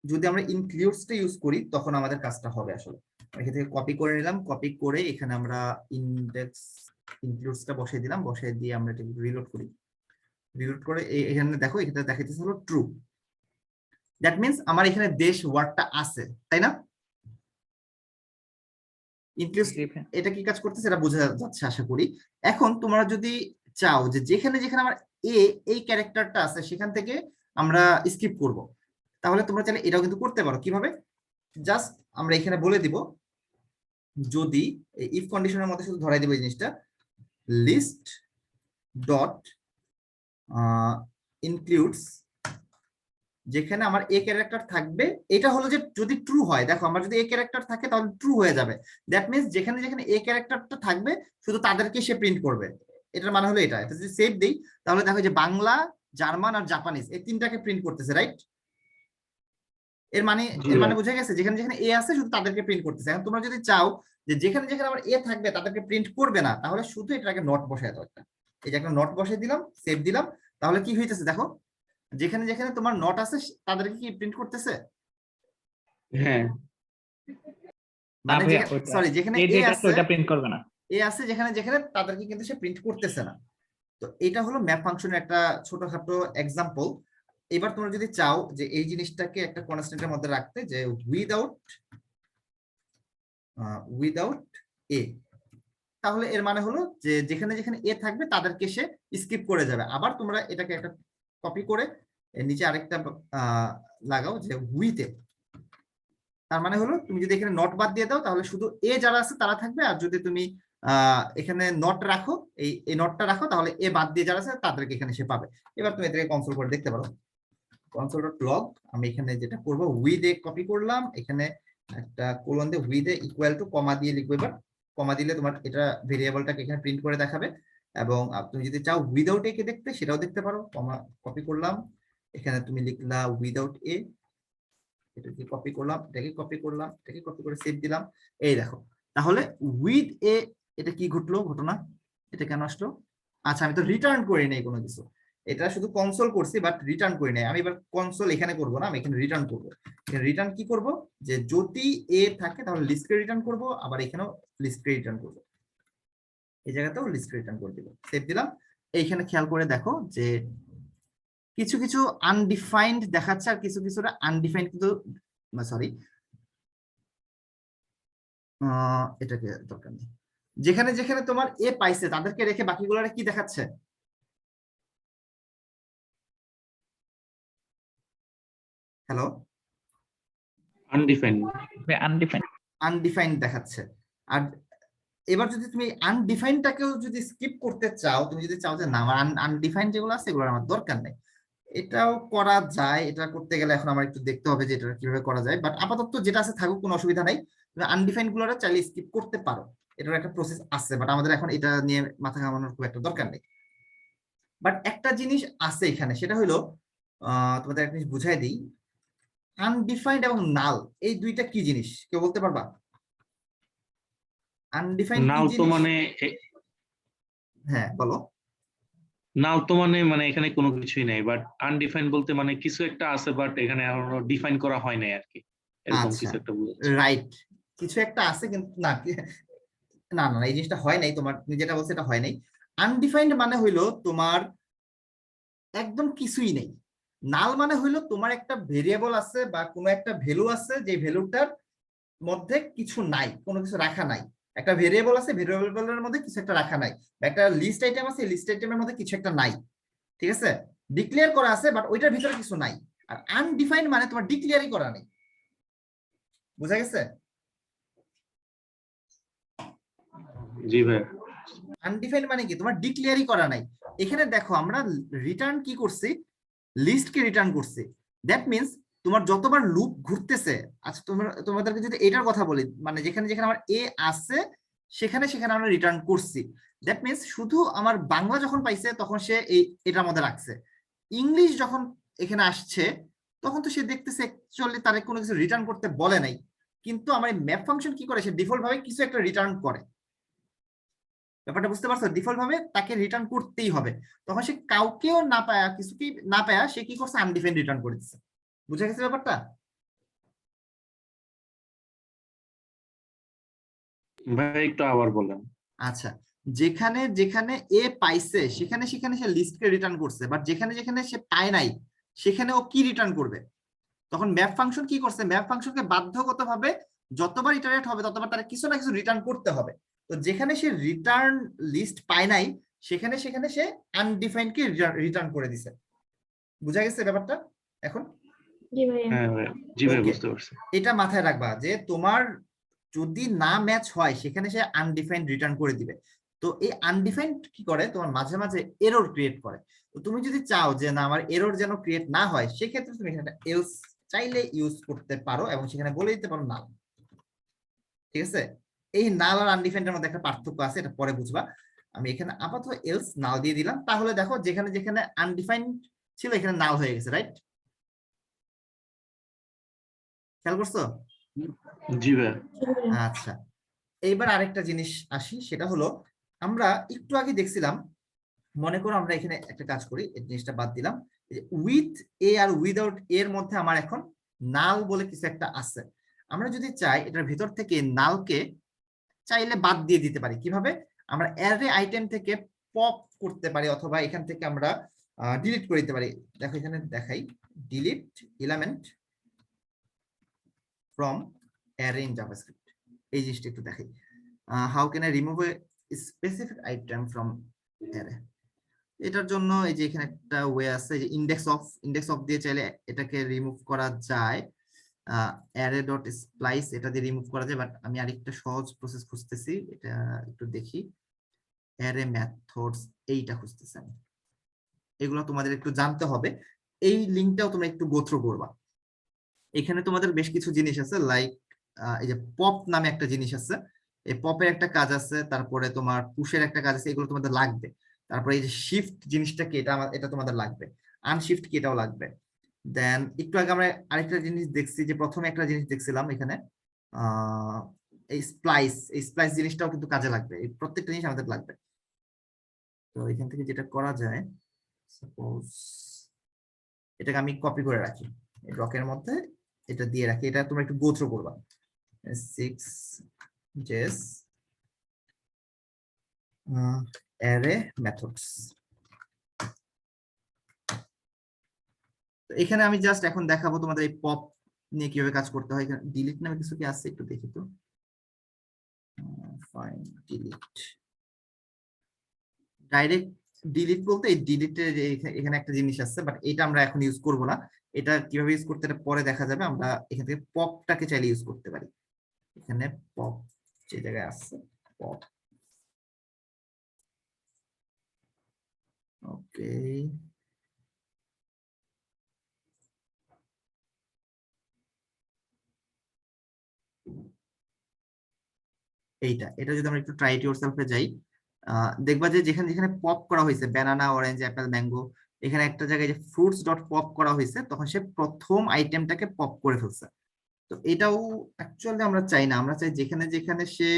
Speaker 1: যদি আমরা ইনক্লুডসটা ইউজ করি তখন আমাদের কাজটা হবে আসলে। এখান থেকে কপি করে নিলাম, কপি করে এখানে আমরা ইনডেক্স ইনক্লুডসটা বসাই দিলাম, বসাই দিয়ে আমরা এটা রিলোড করি। রিলোড করে এখানে দেখো এখানে দেখাইতেছে হলো ট্রু। দ্যাট মিন্স আমার এখানে দেশ ওয়ার্ডটা আছে, তাই না? ইনক্লুডস এটা কি কাজ করতেছে এটা বোঝা যাচ্ছে আশা করি। এখন তোমরা যদি চাও যে যেখানে যেখানে আমার এই ক্যারেক্টারটা আছে সেখান থেকে আমরা স্কিপ করব, তাহলে তোমরা চাইলে এটাও কিন্তু করতে পারো। কিভাবে? জাস্ট আমরা এখানে বলে দিব, যদি ইফ কন্ডিশনের মধ্যে শুধু ধরাই দিব এই জিনিসটা, লিস্ট ডট ইনক্লুডস, যেখানে আমার এ ক্যারেক্টার থাকবে, এটা হলো যে যদি ট্রু হয়, দেখো আমার যদি এ ক্যারেক্টার থাকে তাহলে ট্রু হয়ে যাবে। দ্যাট মিন্স যেখানে যেখানে এ ক্যারেক্টারটা থাকবে শুধু তাদেরকে সে প্রিন্ট করবে। এটার মানে হলো এটা যদি সেভ দেই তাহলে দেখো যে বাংলা, জার্মান আর জাপানিজ এই তিনটাকে প্রিন্ট করতেছে, রাইট? এর মানে বোঝা গেছে, যেখানে যেখানে এ আছে শুধু তাদেরকে প্রিন্ট করতেছে। এখন তোমরা যদি চাও যে যেখানে যেখানে আমার এ থাকবে তাদেরকে প্রিন্ট করবে না, তাহলে শুধু এটাকে নট বসায় দাও একটা। এই যে একটা নট বসাই দিলাম, সেভ দিলাম, তাহলে কি হইতেছে দেখো, যেখানে যেখানে তোমার নট আছে তাদেরকে কি প্রিন্ট করতেছে?
Speaker 4: হ্যাঁ
Speaker 1: মানে
Speaker 3: ভাইয়া,
Speaker 1: সরি যেখানে
Speaker 3: এই
Speaker 1: এ
Speaker 3: ডেটা
Speaker 1: আছে,
Speaker 3: ওটা প্রিন্ট করবে না।
Speaker 1: এ আছে যেখানে যেখানে তাদেরকে কিন্তু সে প্রিন্ট করতেছে না। তো এটা হলো ম্যাপ ফাংশনের একটা ছোটখাটো এক্সাম্পল। এবার তোমরা যদি চাও যে এই জিনিসটাকে একটা কনস্ট্যান্টের মধ্যে রাখতে, যে উইদাউট এ, তাহলে এর মানে হলো যে যেখানে যেখানে এ থাকবে তাদেরকে সে স্কিপ করে যাবে। আবার তোমরা এটাকে একটা কপি করে এর নিচে আরেকটা লাগাও যে উইথে, তার মানে হলো তুমি যদি এখানে নট বাদ দিয়ে দাও তাহলে শুধু এ যারা আছে তারা থাকবে, আর যদি তুমি এখানে নট রাখো, এই নটটা রাখো, তাহলে এ বাদ দিয়ে যারা আছে তাদেরকে এখানে সে পাবে। এবার তুমি এটাকে কনসোল করে দেখতে পারো, console.log। আমি এখানে যেটা করব উইথ এ কপি করলাম, এখানে একটা কোলন দিয়ে with a equal to comma দিয়ে লিখবো। এবার কমা দিলে তোমার এটা ভেরিয়েবলটাকে এখানে প্রিন্ট করে দেখাবে। এবং তুমি যদি চাও উইদাউট এ কে দেখতে সেটাও দেখতে পারো, কমা কপি করলাম, এখানে তুমি লিখলা উইদাউট এ, এটাকে কপি করলাম, এটাকে কপি করলাম, এটাকে কপি করে সেভ দিলাম। এই দেখো, তাহলে উইথ এ এটা কি ঘটলো ঘটনা, এটা কেন আসলো? আচ্ছা আমি তো রিটার্ন করি নাই কোনো কিছু, এটা শুধু কনসোল করছি বাট রিটার্ন করি নাই। আমি এবার কনসোল এখানে করব না, আমি এখানে রিটার্ন করব। রিটার্ন কি করব, যে যদি এ থাকে তাহলে লিস্টকে রিটার্ন করব, আবার এখানেও লিস্টকে রিটার্ন করব, এই জায়গাতেও লিস্টকে রিটার্ন করে দিব, সেভ দিলাম। এইখানে খেয়াল করে দেখো যে কিছু কিছু আনডিফাইন্ড দেখাচ্ছে আর কিছু কিছুটা আনডিফাইন্ড, কিন্তু সরি এটাকে দরকার নেই। যেখানে যেখানে তোমার এ পাইছে তাদেরকে রেখে বাকিগুলোরা কি দেখাচ্ছে? Hello,
Speaker 4: undefined.
Speaker 3: আনডিফাইন্ড।
Speaker 1: আনডিফাইন্ড দেখাচ্ছে। আর এবার যদি তুমি আনডিফাইন্ডটাকেও যদি স্কিপ করতে চাও, তুমি যদি চাও যে না আমার আনডিফাইন্ড যেগুলো আছে এগুলো আমার দরকার নেই, এটাও করা যায়। এটা করতে গেলে এখন আমার একটু দেখতে হবে যে এটা কিভাবে করা যায়, বাট আপাতত যেটা আছে থাকুক, কোনো অসুবিধা নাই। তুমি আনডিফাইন্ড গুলো চাইলে স্কিপ করতে পারো, এটার একটা প্রসেস আছে, বাট আমাদের এখন এটা নিয়ে মাথা ঘামানোর খুব একটা দরকার নেই। বাট একটা জিনিস আছে এখানে, সেটা হলো তোমাদের একটা জিনিস বুঝাই দিই, আনডিফাইন্ড এবং নাল এই দুইটা কি জিনিস কেউ বলতে পারবা? আনডিফাইন্ড কি
Speaker 5: নাল তো
Speaker 1: জিনিস?
Speaker 5: মানে
Speaker 1: হ্যাঁ বলো।
Speaker 5: নাল তো মানে এখানে কোনো কিছুই নাই, বাট আনডিফাইন বলতে মানে কিছু একটা আছে বাট এখানে এখনো ডিফাইন করা হয় নাই আর কি, এরকম
Speaker 1: আচ্ছা
Speaker 5: কিছু একটা বুঝাচ্ছি।
Speaker 1: রাইট, কিছু একটা আছে কিন্তু না না না এই জিনিসটা হয় নাই, তোমার তুমি যেটা বলছো এটা হয় নাই। আনডিফাইন্ড মানে হইলো তোমার একদম কিছুই নেই। নাল মানে হইলো তোমার একটা ভেরিয়েবল আছে বা কোনো একটা ভ্যালু আছে, যে ভ্যালুটার মধ্যে কিছু নাই, কোনো কিছু রাখা নাই। একটা ভেরিয়েবল আছে, ভেরিয়েবলের মধ্যে কিছু একটা রাখা নাই, বা একটা লিস্ট আইটেম আছে, লিস্ট আইটেমের মধ্যে কিছু একটা নাই। ঠিক আছে, ডিক্লেয়ার করা আছে বাট ওইটার ভিতরে কিছু নাই। আর আনডিফাইন্ড মানে তোমার ডিক্লেয়ারই করা নেই। বুঝা গেছে?
Speaker 5: জি ভাইয়া।
Speaker 1: আনডিফাইন্ড মানে কি, তোমার ডিক্লেয়ারই করা নাই। এখানে দেখো আমরা রিটার্ন কি করছি, লিস্টকে রিটার্ন করছি। দ্যাট মিন্স তোমার যতবার লুপ ঘুরতেছে, আচ্ছা তোমাদেরকে যদি এটার কথা বলি, মানে যেখানে যেখানে আমার এ আছে সেখানে সেখানে আমরা রিটার্ন করছি। দ্যাট মিন্স শুধু আমার বাংলা যখন পাইছে তখন সে এটার মধ্যে রাখছে। ইংলিশ যখন এখানে আসছে তখন তো সে দেখতেছে অ্যাকচুয়ালি তার কোনো কিছু রিটার্ন করতে বলে নাই, কিন্তু আমার এই ম্যাপ ফাংশন কি করে, সে ডিফল্ট ভাবে কিছু একটা রিটার্ন করে। ব্যাপারটা বুঝতে পারছো? ডিফল্ট ভাবে তাকে রিটার্ন করতেই হবে। তখন সে কাউকেও না পায়া, কিছুকেই না পায়া, সে কি করছে, আনডিফাইন্ড রিটার্ন করে দিচ্ছে। বুঝা গেছে ব্যাপারটা?
Speaker 5: ভাই একটু আবার বলেন।
Speaker 1: আচ্ছা, যেখানে যেখানে এ পাইছে সেখানে সেখানে সে লিস্টকে রিটার্ন করছে, বাট যেখানে যেখানে সে পায় নাই সেখানে ও কি রিটার্ন করবে? তখন ম্যাপ ফাংশন কি করছে, ম্যাপ ফাংশনকে বাধ্যগতভাবে যতবার ইটারেট হবে ততবার তার কিছু না কিছু রিটার্ন করতে হবে। তো যেখানে সে রিটার্ন লিস্ট পায় নাই সেখানে সেখানে সে আনডিফাইন্ড কে রিটার্ন করে দিছে। বুঝা গেছে ব্যাপারটা এখন?
Speaker 2: জি ভাইয়া।
Speaker 5: হ্যাঁ ভাইয়া, জি ভাই
Speaker 1: Okay.
Speaker 5: বুঝতে পারছি।
Speaker 1: এটা মাথায় রাখবা যে তোমার যদি না ম্যাচ হয় সেখানে সে আনডিফাইন্ড রিটার্ন করে দিবে। তো এই আনডিফাইন্ড কি করে, তোমার মাঝে মাঝে এরর ক্রিয়েট করে। তো তুমি যদি চাও যে না আমার এরর যেন ক্রিয়েট না হয়, সেক্ষেত্রে তুমি এখানে এলস চাইলে ইউজ করতে পারো এবং সেখানে বলে দিতে পারো নাল। ঠিক আছে, এই নাল আর আনডিফাইন্ডের মধ্যে একটা পার্থক্য আছে, এটা পরে বুঝবা। আমি এখানে আপাতত এলস নাল দিয়ে দিলাম, তাহলে দেখো যেখানে যেখানে আনডিফাইন্ড ছিল এখানে নাল হয়ে গেছে, রাইট? খেয়াল করছো?
Speaker 5: জি ভাইয়া।
Speaker 2: জি ভাইয়া।
Speaker 1: আচ্ছা, এইবার আরেকটা জিনিস আসি, সেটা হলো আমরা একটু আগে দেখছিলাম, মনে করো আমরা এখানে একটা কাজ করি, এই জিনিসটা বাদ দিলাম, উইথ এ আর উইদাউট এর মধ্যে আমার এখন নাল বলে কিছু একটা আছে। আমরা যদি চাই এটার ভিতর থেকে নালকে চাইলে বাদ দিয়ে দিতে পারি। কিভাবে? আমরা অ্যারে আইটেম থেকে পপ করতে পারি, অথবা এখান থেকে আমরা ডিলিট করে দিতে পারি। দেখো এখানে দেখাই, delete element from array in JavaScript. এই জিনিসটা একটু দেখাই, how can I remove a specific item from array. এটার জন্য এই যে এখানে একটা ওয়ে আছে, যে ইন্ডেক্স অফ দিয়ে চাইলে এটাকে রিমুভ করা যায়। অ্যারে ডট স্প্লাইস এটা দিয়ে রিমুভ করা যায়, বাট আমি আরেকটা সহজ প্রসেস খুঁজতেছি, এটা একটু দেখি। অ্যারে মেথডস এইটা খুঁজতেছি আমি। এগুলো তোমাদের একটু জানতে হবে, এই লিঙ্কটাও তোমরা একটু গো থ্রু করবা। এখানে তোমাদের বেশ কিছু জিনিস আছে, লাইক এই যে পপ নামে একটা জিনিস আছে, এই পপের একটা কাজ আছে, তারপরে তোমার পুশের একটা কাজ আছে, এগুলো তোমাদের লাগবে। তারপরে এই যে শিফট জিনিসটা কি, এটা তোমাদের লাগবে। আনশিফট কি, এটাও লাগবে। দেন একটু আগে আমরা আরেকটা জিনিস দেখছি, যে প্রথমে একটা জিনিস দেখছিলাম এখানে, এই স্প্লাইস জিনিসটাও কিন্তু কাজে লাগবে। এই প্রত্যেকটা জিনিস আমাদের লাগবে। তো এখান থেকে যেটা করা যায়, সাপোজ এটাকে আমি কপি করে রাখি এই ব্লকের মধ্যে, এটা দিয়ে রাখি, এটা তোমরা একটু গো থ্রু করবা। 6js array methods। তো এখানে আমি জাস্ট এখন দেখাবো তোমাদের এই পপ নিয়ে কিভাবে কাজ করতে হয়। এখানে ডিলিট নামে কিছু কি আছে একটু দেখি তো। ফাইন, ডিলিট, ডাইরেক্ট ডিলিট বলতে এই ডিলিটের এখানে একটা জিনিস আছে, বাট এটা আমরা এখন ইউজ করব না। এটা কিভাবে ইউজ করতে, এটা পরে দেখা যাবে। আমরা এখান থেকে পপটাকে চাইলে ইউজ করতে পারি। এখানে পপ যে জায়গায় আছে, পপ, ওকে, এটা যদি আমরা একটু ট্রাই ইট ইয়োরসেলফে যাই, দেখবা যে যেখানে যেখানে পপ করা হয়েছে, ব্যানানা, অরেঞ্জ, অ্যাপেল, ম্যাঙ্গো, এখানে একটা জায়গায় যে ফ্রুটস ডট পপ করা হয়েছে, তখন সে প্রথম আইটেমটাকে পপ করে ফেলছে। তো এটাও অ্যাকচুয়ালি আমরা চাই না, আমরা চাই যেখানে যেখানে সে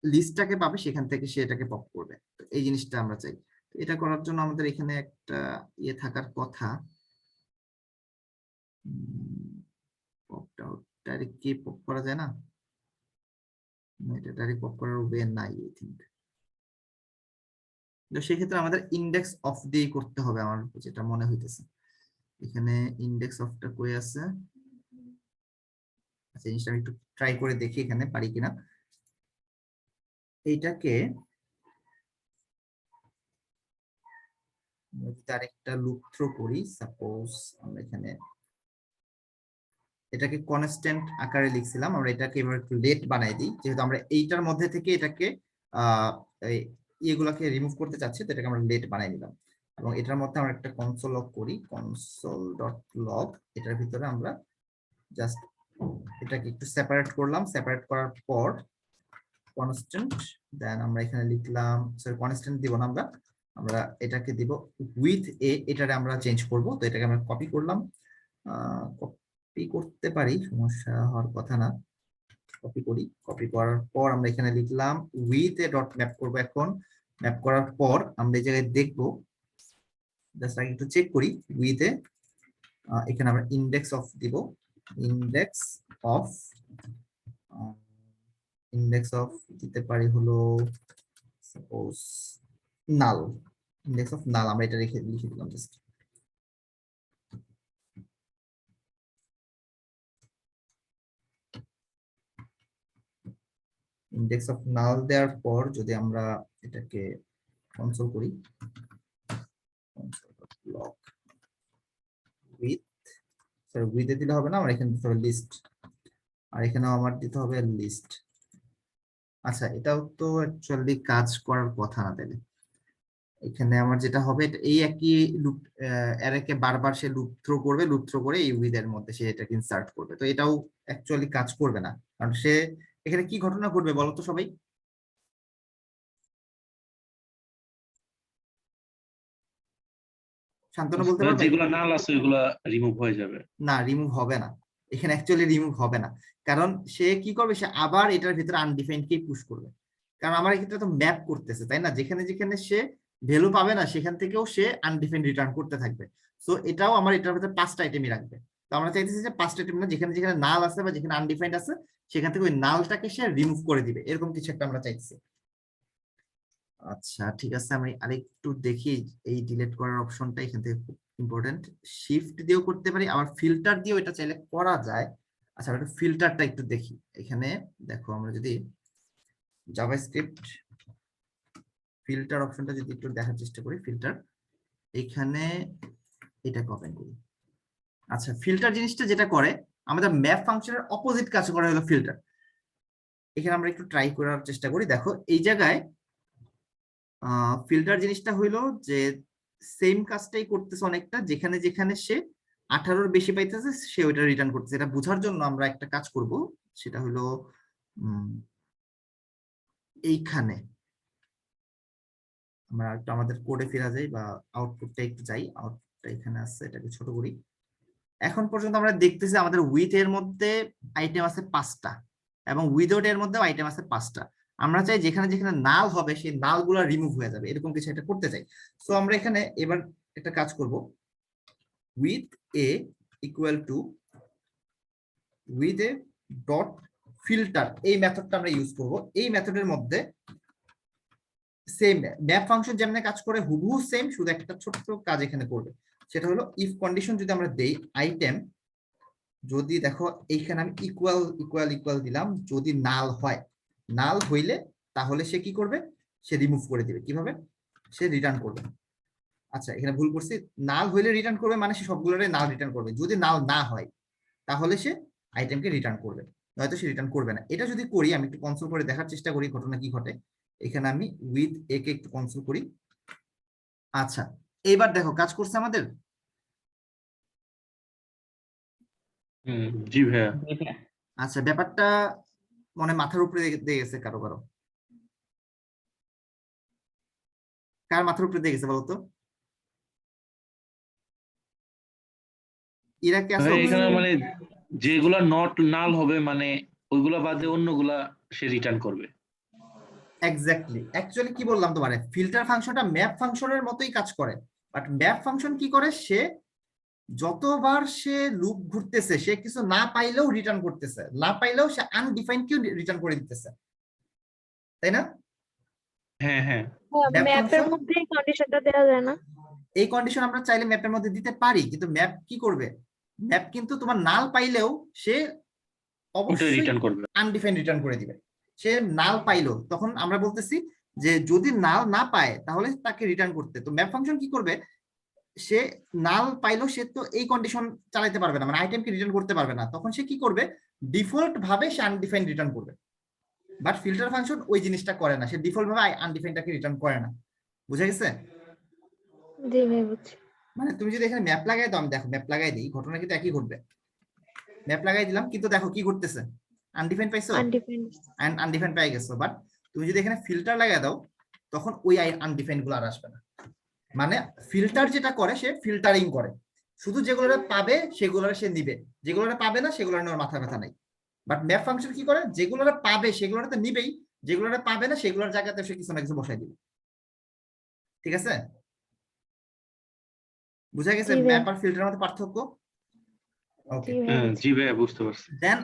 Speaker 1: লিস্টটাকে পাবে সেখান থেকে সে এটাকে পপ করবে। তো এই জিনিসটা আমরা চাই। তো এটা করার জন্য আমাদের এখানে একটা ইয়ে থাকার কথা, পপটা ডাইরেক্ট কি পপ করা যায় না, এটা ডাইরেক্ট পপ করার ওয়ে নাই আই থিংক। তো সেক্ষেত্রে আমাদের ইন্ডেক্স অফ দিয়ে করতে হবে আমার যেটা মনে হইতেছে। এখানে ইন্ডেক্স অফটা কই আছে? আচ্ছা, জিনিসটা আমি একটু ট্রাই করে দেখি এখানে পারি কিনা। এইটাকে তার একটা লুপ থ্রো করি, সাপোজ আমরা এখানে এটাকে কনস্ট্যান্ট আকারে লিখছিলাম, আমরা এটাকে এবার একটু লেট বানাই দিই, যেহেতু আমরা এইটার মধ্যে থেকে এটাকে এগুলাকে রিমুভ করতে চাচ্ছি, তো এটাকে আমরা লেট বানাই দিলাম। এবং এটার মধ্যে আমরা একটা কনসোল লগ করি, কনসোল ডট লগ। এটার ভিতরে আমরা জাস্ট এটাকে একটু সেপারেট করলাম, সেপারেট করার পর কনস্ট্যান্ট, দেন আমরা এখানে লিখলাম, সরি কনস্ট্যান্ট দিব না, আমরা এটাকে দিব উইথ এ, এটারে আমরা চেঞ্জ করব। তো এটাকে আমরা কপি করলাম, কপি করতে পারি, সমস্যা হওয়ার কথা না। কপি করি, কপি করার পর আমরা এখানে লিখলাম উইথ এ ডট ম্যাপ করব। এখন ম্যাপ করার পর আমরা এই জায়গায় দেখব, জাস্ট আগে একটু চেক করি উইথ এ, এখানে আমরা ইন্ডেক্স অফ দিব, ইন্ডেক্স অফ দিতে পারি হলো সাপোজ নাল, ইন্ডেক্স অফ নাল, আমরা এটা লিখে দিলাম জাস্ট। ইন্ডেক্স অফ নাল দেওয়ার পর যদি আমরা এটাকে কনসোল করি, লগ উইথ, সরি উইথে দিলে হবে না, আমার এখানে দিতে হবে লিস্ট, আর এখানেও আমার দিতে হবে লিস্ট। আচ্ছা, এটাও তো অ্যাকচুয়ালি কাজ করার কথা না, তাহলে এখানে আমার যেটা হবে এই একই লুপ অ্যারেকে বারবার সে লুপ থ্রো করবে, লুপ থ্রো করে এই উইথ এর মধ্যে সে এটাকে ইনসার্ট করবে। তো এটাও অ্যাকচুয়ালি কাজ করবে না, কারণ সে এখানে কি ঘটনা ঘটবে বলো তো সবাই? শান্তনু বলতে পারবে?
Speaker 5: যেগুলা নাল আছে ওইগুলা রিমুভ হয়ে যাবে।
Speaker 1: না, রিমুভ হবে না, এখানে অ্যাকচুয়ালি রিমুভ হবে না, কারণ সে কি করবে, সে আবার এটার ভিতরে আনডিফাইন্ড কে পুশ করবে, কারণ আমার এক্ষেত্রে তো ম্যাপ করতেছে, তাই না? যেখানে যেখানে সে ভ্যালু পাবে না সেখান থেকেও সে আনডিফাইন্ড রিটার্ন করতে থাকবে। সো এটাও আমার এটার ভিতরে 5টা আইটেমই রাখবে। তো আমরা চাইতেছি যে 5টা আইটেম না, যেখানে যেখানে নাল আছে বা যেখানে আনডিফাইন্ড আছে সেখান থেকে ওই নালটাকে সে রিমুভ করে দিবে, এরকম কিছু একটা আমরা চাইছি। আচ্ছা ঠিক আছে, আমি আরেকটু দেখি এই ডিলিট করার অপশনটা এখান থেকে খুব ইম্পর্টেন্ট। শিফট দিয়েও করতে পারি, আবার ফিল্টার দিয়েও এটা চাইলে করা যায়। আচ্ছা, আমরা ফিল্টারটা একটু দেখি। এখানে দেখো, আমরা যদি জাভাস্ক্রিপ্ট ফিল্টার অপশনটা যদি একটু দেখার চেষ্টা করি, ফিল্টার এখানে এটাকে ওপেন করি। আচ্ছা, ফিল্টার জিনিসটা যেটা করে, আমাদের ম্যাপ ফাংশনের অপোজিট কাজ করে হলো ফিল্টার। এখানে আমরা একটু ট্রাই করার চেষ্টা করি। দেখো এই জায়গায় ফিল্টার জিনিসটা হইলো যে সেম কাজটাই করতেছে অনেকটা, যেখানে যেখানে সে 18-র বেশি পাইতেছে সে ওইটা রিটার্ন করতেছে। এটা বোঝার জন্য আমরা একটা কাজ করব, সেটা হলো এইখানে আমরা একটু আমাদের কোডে ফিরে যাই বা আউটপুটটা একটু যাই, আউটপুটটা এখানে আছে, এটাকে ছোট করি। এখন পর্যন্ত আমরা দেখতেছি আমাদের উইথ এর মধ্যে আইটেম আছে 5টা এবং উইদাউট এর মধ্যে আইটেম আছে 5টা। আমরা চাই যেখানে যেখানে নাল হবে সেই নাল গুলো রিমুভ হয়ে যাবে, এরকম কিছু একটা করতে চাই। সো আমরা এখানে এবার একটা কাজ করব, with a equal two with A dot filter, এই মেথডটা আমরা ইউজ করব। এই মেথডের মধ্যে সেম ম্যাপ ফাংশন যেমন কাজ করে হুবহু সেম, শুধু একটা ছোট্ট কাজ এখানে করবে, সেটা হলো ইফ কন্ডিশন যদি আমরা দেই আইটেম, যদি দেখো এইখানে আমি ইকুয়াল ইকুয়াল ইকুয়াল দিলাম, যদি নাল হয়, নাল হইলে তাহলে সে কি করবে, সে রিমুভ করে দিবে। কিভাবে? সে রিটার্ন করবে। আচ্ছা, এখানে ভুল করছি, নাল হইলে রিটার্ন করবে মানে সে সবগুলোরে নাল রিটার্ন করবে। যদি নাল না হয় তাহলে সে আইটেমকে রিটার্ন করবে, নয়তো সে রিটার্ন করবে না। এটা যদি করি, আমি একটু কনসোল করে দেখার চেষ্টা করি ঘটনা কি ঘটে। এখানে আমি উইথ এ কে একটু কনসোল করি। আচ্ছা, এইবার দেখো কাজ করছে আমাদের।
Speaker 5: জি ভাইয়া।
Speaker 1: আচ্ছা, ব্যাপারটা মনে মাথার উপরে দিয়ে গেছে কারো কারো, কার মাথার উপরে দিয়ে গেছে বলতো? এরা কি আসলে
Speaker 5: এখানে মানে যেগুলা নট নাল হবে মানে ওইগুলা বাদে অন্যগুলা সে রিটার্ন করবে।
Speaker 1: এক্স্যাক্টলি, অ্যাকচুয়ালি কি বললাম তোমারে, ফিল্টার ফাংশনটা ম্যাপ ফাংশনের মতোই কাজ করে, বাট ম্যাপ ফাংশন কি করে, সে যতবার সে লুপ ঘুরতেছে সে কিছু না পাইলেও রিটার্ন করতেছে, না পাইলেও সে আনডিফাইন্ড কেও রিটার্ন করে দিতেছে, তাই না?
Speaker 5: হ্যাঁ হ্যাঁ
Speaker 1: Map
Speaker 2: ম্যাপের
Speaker 1: function-
Speaker 2: মধ্যে কন্ডিশনটা দেওয়া যায় না?
Speaker 1: এই কন্ডিশন আমরা চাইলে ম্যাপের মধ্যে দিতে পারি, কিন্তু ম্যাপ কি করবে? ম্যাপ কিন্তু তোমার নাল পাইলেও সে
Speaker 5: ওটাই
Speaker 1: অবশ্যই
Speaker 5: রিটার্ন করবে।
Speaker 1: আনডিফাইন্ড রিটার্ন করে দিবে। সে নাল পাইলো, তখন আমরা বলতেছি যে যদি নাল না পায় তাহলে তাকে রিটার্ন করতে। তো ম্যাপ ফাংশন কি করবে? সে নাল পাইলো, সে তো এই কন্ডিশন চালাতে পারবে না, মানে আইটেমকে রিটার্ন করতে পারবে না, তখন সে কি করবে? ডিফল্ট ভাবে সে আনডিফাইন্ড রিটার্ন করবে। বাট ফিল্টার ফাংশন ওই জিনিসটা করে না, সে ডিফল্ট ভাবে আনডিফাইন্ডটাকে রিটার্ন করে না। বুঝা গেছে?
Speaker 2: জি ভাই বুঝছি।
Speaker 1: মানে তুমি যদি এখানে ম্যাপ লাগাই দাও, আমি দেখো ম্যাপ লাগাই দিই, ঘটনা কিন্তু একই ঘটবে। ম্যাপ লাগাই দিলাম, কিন্তু দেখো কি ঘটতেছে, আনডিফাইন্ড পাইছো,
Speaker 2: আনডিফাইন্ড।
Speaker 1: আনডিফাইন্ড পাই গেছো। বাট তুমি যদি এখানে ফিল্টার লাগাই দাও, তখন ওই আনডিফাইন্ড গুলো আর আসবে না। মানে ফিল্টার যেটা করে, সে ফিল্টারিং করে, শুধু যেগুলো পাবে সেগুলো সে নিবে, যেগুলো পাবে না সেগুলো নেওয়ার মাথা ব্যথা নাই। বাট ম্যাপ ফাংশন কি করে? যেগুলো পাবে সেগুলো তো নিবেই, যেগুলো পাবে না সেগুলোর জায়গাতে সে কিছু না কিছু বসাই দিবে। ঠিক আছে? বুঝা গেছে
Speaker 2: জি ভাই।
Speaker 1: ম্যাপ আর ফিল্টারের মধ্যে পার্থক্য? ওকে,
Speaker 2: জি ভাই বুঝছি।
Speaker 5: জি ভাইয়া বুঝতে পারছি।
Speaker 1: দেন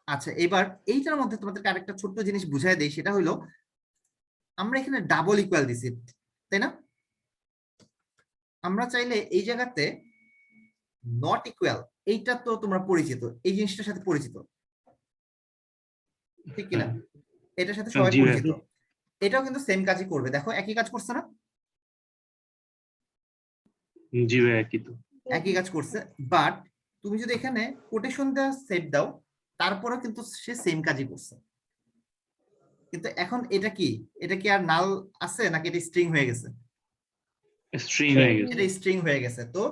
Speaker 1: আচ্ছা, এবার এইটার মধ্যে তোমাদেরকে আরেকটা ছোট্ট জিনিস বুঝাই দেই, সেটা হলো আমরা এখানে ডাবল ইকুয়াল দিছি, তাই না? আমরা চাইলে এই জায়গাতে নট ইকুয়াল, এইটা তো তোমরা পরিচিত, এই জিনিসটার সাথে পরিচিত, ঠিক কিনা? এটার সাথে সবাই
Speaker 5: জি ভাই।
Speaker 1: পরিচিত। এটাও কিন্তু সেম কাজই করবে, দেখো একই কাজ করছে না?
Speaker 5: জি ভাইয়া কি তো
Speaker 1: একই কাজ করছে। বাট তুমি যদি এখানে কোটেশন দেওয়া সেভ দাও, তারপরেও কিন্তু সে সেম কাজই করছে। কিন্তু এখন এটা কি, এটা কি আর নাল আছে নাকি এটা স্ট্রিং হয়ে গেছে?
Speaker 5: স্ট্রিং হয়ে গেছে।
Speaker 1: এটা স্ট্রিং হয়ে গেছে। তো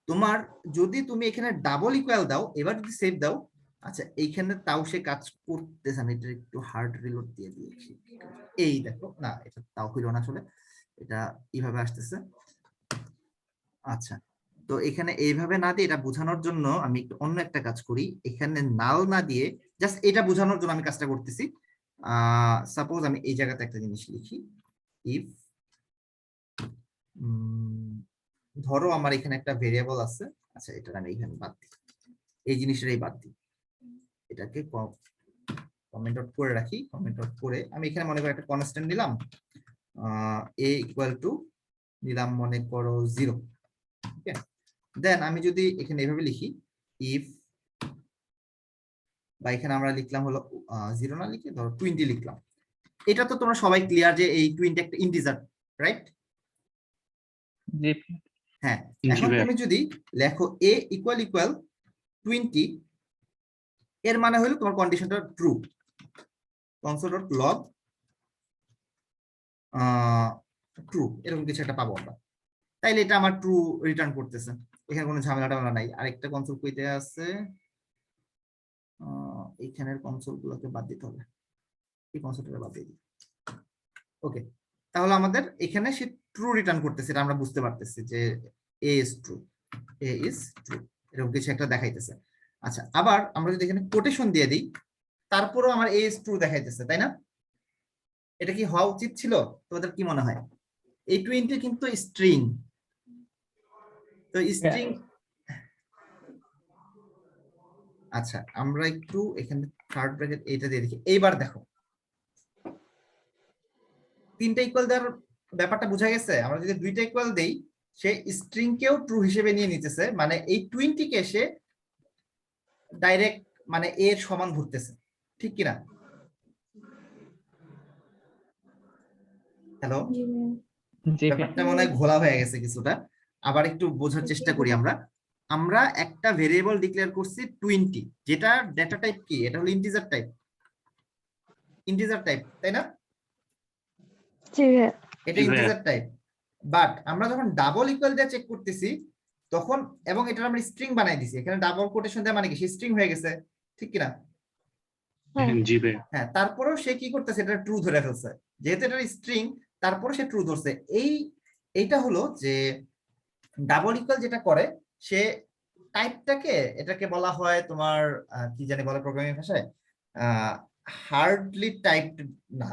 Speaker 1: তোমার যদি তুমি এখানে ডাবল ইকুয়াল দাও, এবার যদি সেভ দাও, আচ্ছা এইখানে তাও সে কাজ করতেছে না, এটা একটু হার্ড রিলোড দিয়ে দিয়েছি। এই দেখো, না এটা তাও হইল না আসলে, এটা এইভাবে আসতেছে। আচ্ছা, তো এখানে এইভাবে না দিয়ে এটা বোঝানোর জন্য আমি একটু অন্য একটা কাজ করি, এখানে নাল না দিয়ে জাস্ট এটা বোঝানোর জন্য আমি কাজটা করতেছি। সাপোজ আমি এই জায়গাতে একটা জিনিস লিখি, ইফ ধরো আমার এখানে একটা ভেরিয়েবল আছে, আচ্ছা এটা আমি এখানে বাদ দিই, এই জিনিসটাই বাদ দিই, এটাকে কমেন্ট আউট করে রাখি। কমেন্ট আউট করে আমি এখানে মনে করো একটা কনস্ট্যান্ট দিলাম, a ইকুয়াল টু নিলাম মনে করো 0। ওকে, দেন আমি যদি এখানে এভাবে লিখি ইফ, বা এখানে আমরা লিখলাম হলো 0 না লিখে ধরো 20 লিখলাম। এটা তো তোমরা সবাই ক্লিয়ার যে এই 20 একটা ইন্টিজার, রাইট?
Speaker 3: জি
Speaker 1: হ্যাঁ,
Speaker 5: জি
Speaker 1: এখন
Speaker 5: ভাইয়া।
Speaker 1: তুমি যদি লেখো a ইকুয়াল ইকুয়াল 20, এর মানে হলো তোমার কন্ডিশনটা ট্রু। console.log ট্রু, এরকম কিছু একটা পাবো আমরা। তাইলে এটা আমার ট্রু রিটার্ন করতেছে, এখানে কোনো ঝামেলা টামেলা নাই। আরেকটা কনসোল কইতে আছে, এইখানের কনসোল গুলোকে বাদ দিতে হবে, এই কনসোলটা বাদ দিয়ে দিই। ওকে, তাহলে আমাদের এখানে সে ট্রু রিটার্ন করতেছে, এটা আমরা বুঝতে পারতেছি যে a is true, a is true, এরকম কিছু একটা দেখাইতেছে। আচ্ছা, আবার আমরা যদি এখানে কোটেশন দিয়ে দিই, তারপরেও আমার এ ইজ ট্রু দেখাইতেছে, তাই না? এটা কি হওয়া উচিত ছিল? তোমাদের কি মনে হয়? এই 20 কিন্তু স্ট্রিং, তো স্ট্রিং। আচ্ছা, আমরা একটু এখানে থার্ড ব্র্যাকেট এইটা দিয়ে দেখি। এইবার দেখো 3টা ইকুয়াল দেওয়ার ব্যাপারটা বোঝা গেছে। আমরা যদি 2টা ইকুয়াল দেই, সে স্ট্রিং কেও ট্রু হিসেবে নিয়ে নিতেছে, মানে এই 20 কে সে ডাইরেক্ট মানে এর সমান ধরতেছে, ঠিক কিনা? হ্যালো,
Speaker 2: জি ভাই।
Speaker 3: জি
Speaker 1: ব্যাপারটা মনে হয় ঘোলা হয়ে গেছে কিছুটা, আবার একটু বোঝার চেষ্টা করি। আমরা আমরা একটা ভেরিয়েবল ডিক্লেয়ার করছি 20, যেটা ডেটা টাইপ কি, এটা হলো ইন্টিজার টাইপ, ইন্টিজার টাইপ, তাই না?
Speaker 2: জি ভাই।
Speaker 1: এটা
Speaker 5: জি ভাইয়া।
Speaker 1: Integer type. বাট আমরা যখন ডাবল ইকুয়াল দিয়ে চেক করতেছি তখন, এবং এটা আমরা স্ট্রিং বানাই দিছি, এখানে ডাবল কোটেশন দেওয়া মানে কি সে স্ট্রিং হয়ে গেছে, ঠিক কিনা?
Speaker 2: হ্যাঁ।
Speaker 5: জি ভাইয়া।
Speaker 1: হ্যাঁ, তারপরেও সে কি করতেছে, এটা ট্রু ধরে ফেলছে, যেহেতু এটা স্ট্রিং, তারপরে সে ট্রু ধরছে। এইটা হলো যে ডাবল ইকুয়াল যেটা করে, সে টাইপটাকে, এটাকে বলা হয় তোমার কি জানি বলে প্রোগ্রামিং ভাষায়, হার্ডলি টাইপড না,